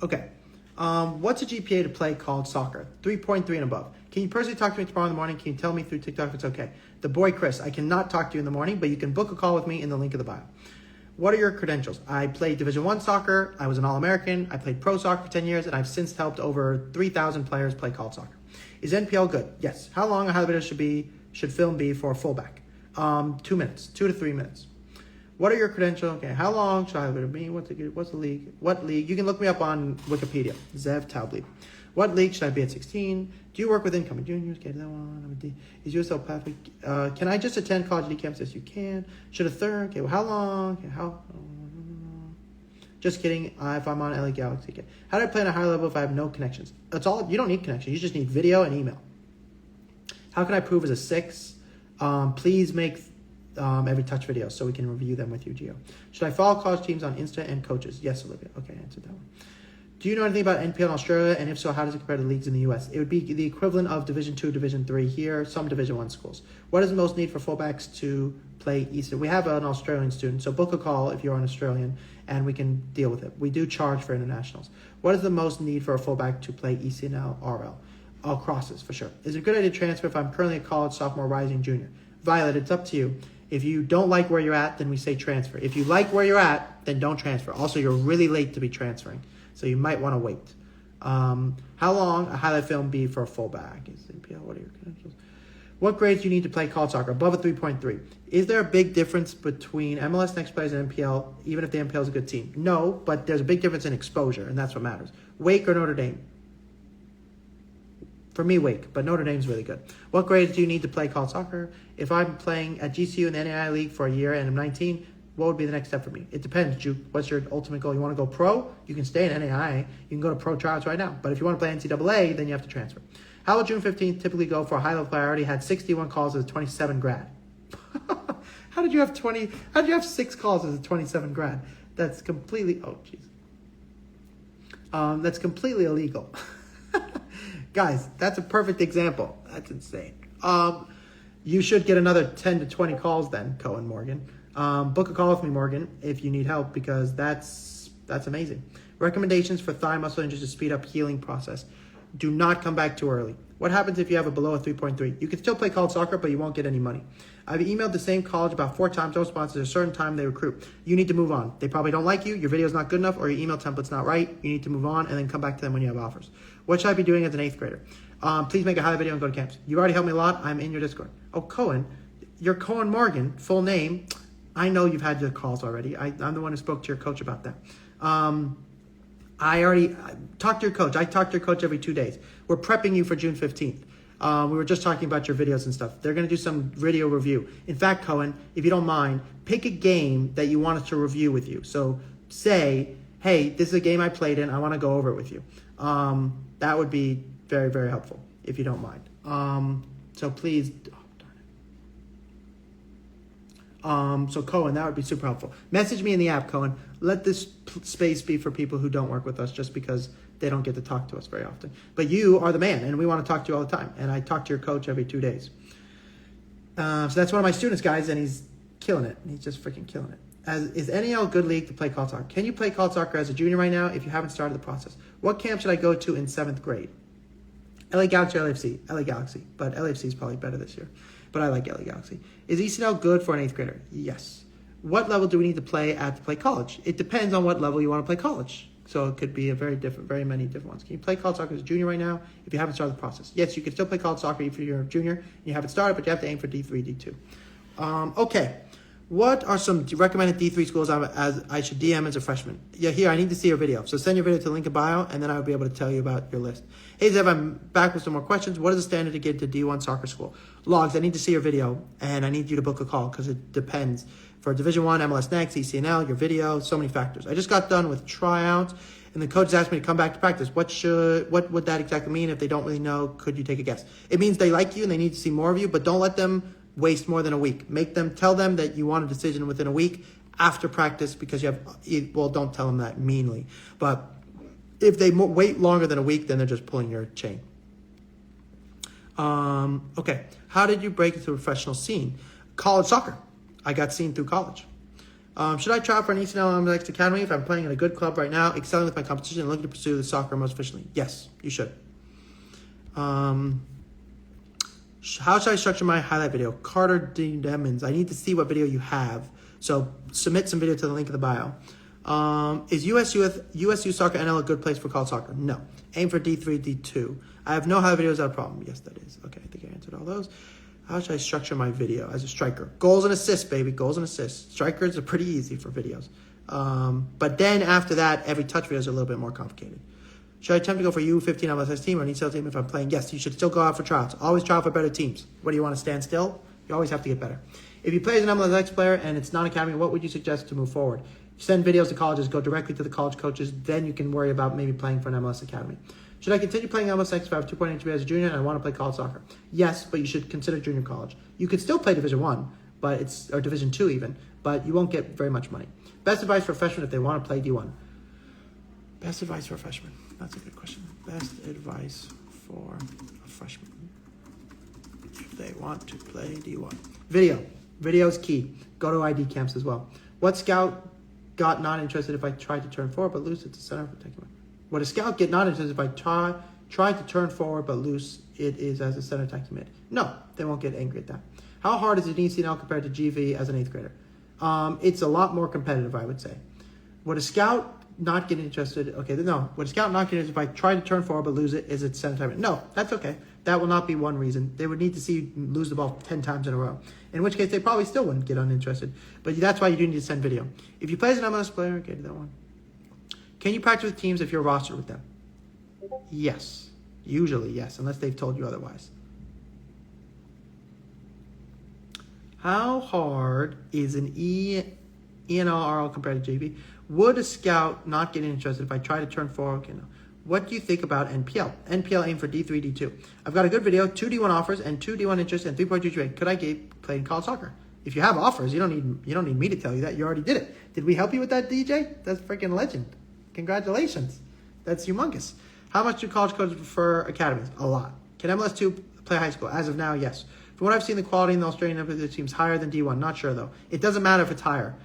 Okay. What's a GPA to play college soccer? 3.3 and above. Can you personally talk to me tomorrow in the morning? Can you tell me through TikTok if it's okay? The boy Chris, I cannot talk to you in the morning, but you can book a call with me in the link of the bio. What are your credentials? I played Division 1 soccer. I was an All-American. I played pro soccer for 10 years, and I've since helped over 3,000 players play college soccer. Is NPL good? Yes. How long a highlight video should film be for a fullback? 2 minutes, 2 to 3 minutes. What are your credentials? Okay, how long should I have it be? What's the league? What league? You can look me up on Wikipedia. Zev Taubli. What league should I be at 16? Do you work with incoming juniors? Okay, that one. I'm a D. Is USL Pathway? Can I just attend college D camps? Yes, you can. Should a third? Okay, well, how long? Okay, Just kidding. If I'm on LA Galaxy. Okay. How do I play on a high level if I have no connections? That's all. You don't need connections. You just need video and email. How can I prove as a 6? Please make every touch video so we can review them with you, Gio. Should I follow college teams on Insta and coaches? Yes, Olivia. Okay, I answered that one. Do you know anything about NPL in Australia? And if so, how does it compare to leagues in the US? It would be the equivalent of Division 2, Division 3 here, some Division 1 schools. What is the most need for fullbacks to play Eastern? We have an Australian student, so book a call if you're an Australian, and we can deal with it. We do charge for internationals. What is the most need for a fullback to play ECNL, RL? All crosses, for sure. Is it a good idea to transfer if I'm currently a college, sophomore, rising junior? Violet, it's up to you. If you don't like where you're at, then we say transfer. If you like where you're at, then don't transfer. Also, you're really late to be transferring, so you might want to wait. How long a highlight film be for a fullback? Is NPL, what are your credentials? What grades do you need to play college soccer? Above a 3.3. Is there a big difference between MLS Next players and NPL, even if the NPL is a good team? No, but there's a big difference in exposure, and that's what matters. Wake or Notre Dame? For me, Wake, but Notre Dame's really good. What grades do you need to play college soccer? If I'm playing at GCU in the NAI League for a year and I'm 19, what would be the next step for me? It depends, Juke. What's your ultimate goal? You want to go pro? You can stay in NAI. You can go to pro tryouts right now. But if you want to play NCAA, then you have to transfer. How will June 15th typically go for a high-level player? I already had 61 calls as a 27 grad. How did you have 6 calls as a 27 grad? That's completely, that's completely illegal. Guys, that's a perfect example. That's insane. You should get another 10 to 20 calls then, Cohen Morgan. Book a call with me, Morgan, if you need help, because that's amazing. Recommendations for thigh muscle injuries to speed up healing process. Do not come back too early. What happens if you have a below a 3.3? You can still play college soccer, but you won't get any money. I've emailed the same college about 4 times. No response. There's a certain time they recruit. You need to move on. They probably don't like you. Your video's not good enough, or your email template's not right. You need to move on and then come back to them when you have offers. What should I be doing as an 8th grader? Please make a highlight video and go to camps. You've already helped me a lot. I'm in your Discord. Oh, Cohen. You're Cohen Morgan, full name. I know you've had your calls already. I'm the one who spoke to your coach about that. I already talked to your coach. I talk to your coach every 2 days. We're prepping you for June 15th. We were just talking about your videos and stuff. They're going to do some video review. In fact, Cohen, if you don't mind, pick a game that you want us to review with you. So say, hey, this is a game I played in. I want to go over it with you. That would be very, very helpful, if you don't mind. So please... So Cohen, that would be super helpful. Message me in the app, Cohen. Let this space be for people who don't work with us just because they don't get to talk to us very often. But you are the man, and we want to talk to you all the time. And I talk to your coach every 2 days. So that's one of my students, guys, and he's killing it. He's just freaking killing it. Is NAL a good league to play college soccer? Can you play college soccer as a junior right now if you haven't started the process? What camp should I go to in 7th grade? LA Galaxy or LAFC? LA Galaxy, but LAFC is probably better this year. But I like LA Galaxy. Is ECNL good for an 8th grader? Yes. What level do we need to play at to play college? It depends on what level you want to play college. So it could be very many different ones. Can you play college soccer as a junior right now if you haven't started the process? Yes, you can still play college soccer if you're a junior and you haven't started, but you have to aim for D3, D2. Okay. What are some recommended D3 schools as I should DM as a freshman? Yeah, here, I need to see your video. So send your video to the link in bio, and then I'll be able to tell you about your list. Hey, Zev, I'm back with some more questions. What is the standard to get to D1 soccer school? Logs, I need to see your video, and I need you to book a call because it depends. For Division 1, MLS Next, ECNL, your video, so many factors. I just got done with tryouts, and the coach asked me to come back to practice. What would that exactly mean if they don't really know? Could you take a guess? It means they like you and they need to see more of you, but don't let them waste more than a week. Tell them that you want a decision within a week after practice because don't tell them that meanly. But if they wait longer than a week, then they're just pulling your chain. Okay. How did you break into the professional scene? College soccer. I got seen through college. Should I try out for an ECNL MLS Academy if I'm playing in a good club right now, excelling with my competition and looking to pursue the soccer most efficiently? Yes, you should. How should I structure my highlight video? Carter D. Demons. I need to see what video you have. So submit some video to the link in the bio. Is USU Soccer NL a good place for college soccer? No. Aim for D3, D2. I have no highlight videos. Is that a problem? Yes, that is. Okay, I think I answered all those. How should I structure my video as a striker? Goals and assists, baby. Goals and assists. Strikers are pretty easy for videos. But then after that, every touch videos are a little bit more complicated. Should I attempt to go for U15 MLS team or an ECL team if I'm playing? Yes, you should still go out for trials. Always try out for better teams. What do you want to stand still? You always have to get better. If you play as an MLS player and it's non-academy, what would you suggest to move forward? Send videos to colleges, go directly to the college coaches. Then you can worry about maybe playing for an MLS academy. Should I continue playing MLS next if I have 2.8 GPA as a junior and I want to play college soccer? Yes, but you should consider junior college. You could still play Division 1, or Division 2 even, but you won't get very much money. Best advice for freshmen if they want to play D1. Best advice for a freshman. That's a good question. Best advice for a freshman if they want to play D1. Video. Video is key. Go to ID camps as well. What scout got not interested if I tried to turn forward but loose? It's a center protector. Would a scout get not interested if I try to turn forward but loose it is as a center attacking mid? No, they won't get angry at that. How hard is an ECNL compared to GV as an 8th grader? It's a lot more competitive, I would say. Would a scout not get interested? Okay, no. Would a scout not get interested if I try to turn forward but lose it? Is it center attacking mid? No, that's okay. That will not be one reason. They would need to see you lose the ball 10 times in a row. In which case, they probably still wouldn't get uninterested. But that's why you do need to send video. If you play as an MLS player, okay, do that one. Can you practice with teams if you're rostered with them? Yes. Usually, yes, unless they've told you otherwise. How hard is an ENLRL compared to JV? Would a scout not get interested if I try to turn forward? Okay, no. What do you think about NPL? NPL aim for D3, D2. I've got a good video, 2 D1 offers and 2 D1 interest and 3.2 GPA. Could I play in college soccer? If you have offers, you don't need me to tell you that. You already did it. Did we help you with that, DJ? That's freaking legend. Congratulations. That's humongous. How much do college coaches prefer academies? A lot. Can MLS2 play high school? As of now, yes. From what I've seen, the quality in the Australian MLS seems higher than D1. Not sure, though. It doesn't matter if it's higher.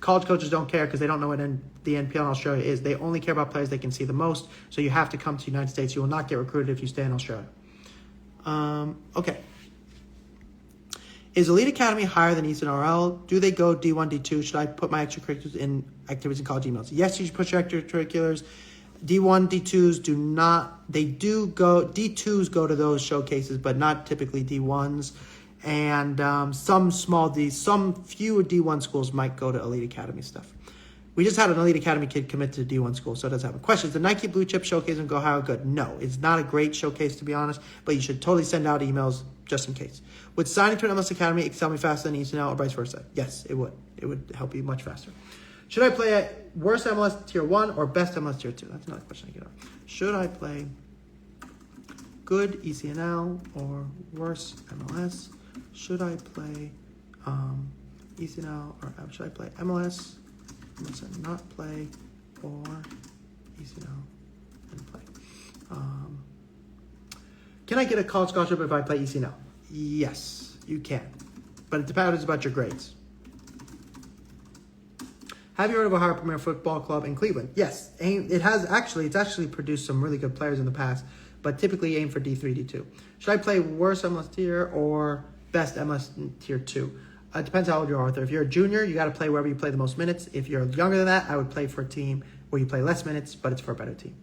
College coaches don't care because they don't know what the NPL in Australia is. They only care about players they can see the most. So you have to come to the United States. You will not get recruited if you stay in Australia. Okay. Is Elite Academy higher than Eastern RL? Do they go D1, D2? Should I put my extracurriculars in activities in college emails? Yes, you should put your extracurriculars. D1, D2s do not. They do go. D2s go to those showcases, but not typically D1s. And some few D1 schools might go to Elite Academy stuff. We just had an Elite Academy kid commit to D1 school, so it does happen. Questions: the Nike Blue Chip Showcase and Go How Good? No, it's not a great showcase to be honest, but you should totally send out emails just in case. Would signing to an MLS Academy excel me faster than ECNL or vice versa? Yes, it would. It would help you much faster. Should I play at worst MLS Tier 1 or best MLS Tier 2? That's another question I get on. Should I play good ECNL or worse MLS? Should I play ECNL or should I play MLS? MLS and not play, or ECNL and play? Can I get a college scholarship if I play ECNL? Yes, you can. But it depends about your grades. Have you heard of Ohio Premier Football Club in Cleveland? Yes. It's actually produced some really good players in the past, but typically aim for D3, D2. Should I play worse MLS tier or best MLS tier 2? It depends how old you are, Arthur. If you're a junior, you got to play wherever you play the most minutes. If you're younger than that, I would play for a team where you play less minutes, but it's for a better team.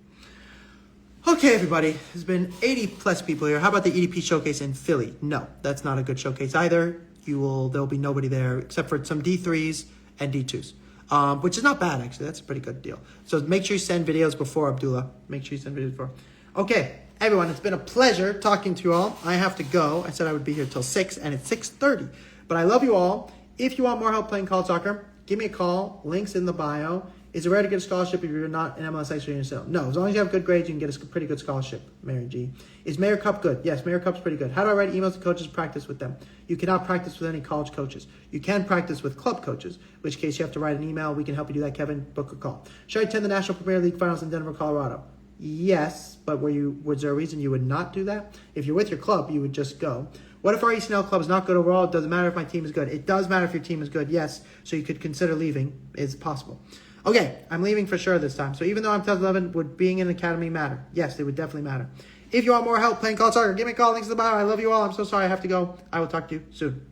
Okay, everybody. There's been 80 plus people here. How about the EDP showcase in Philly? No, that's not a good showcase either. There'll be nobody there except for some D3s and D2s, which is not bad, actually. That's a pretty good deal. So make sure you send videos before, Abdullah. Make sure you send videos before. Okay, everyone, it's been a pleasure talking to you all. I have to go. I said I would be here till 6, and it's 6:30. But I love you all. If you want more help playing college soccer, give me a call. Links in the bio. Is it rare to get a scholarship if you're not an MLS extra yourself? No, as long as you have good grades, you can get a pretty good scholarship, Mary G. Is Mayor Cup good? Yes, Mayor Cup's pretty good. How do I write emails to coaches to practice with them? You cannot practice with any college coaches. You can practice with club coaches, in which case you have to write an email. We can help you do that, Kevin. Book a call. Should I attend the National Premier League Finals in Denver, Colorado? Yes, but was there a reason you would not do that? If you're with your club, you would just go. What if our ECNL club is not good overall? It doesn't matter if my team is good. It does matter if your team is good, yes. So you could consider leaving. It's possible. Okay, I'm leaving for sure this time. So even though I'm 2011, would being in an academy matter? Yes, it would definitely matter. If you want more help playing college soccer, give me a call. Links in the bio. I love you all. I'm so sorry I have to go. I will talk to you soon.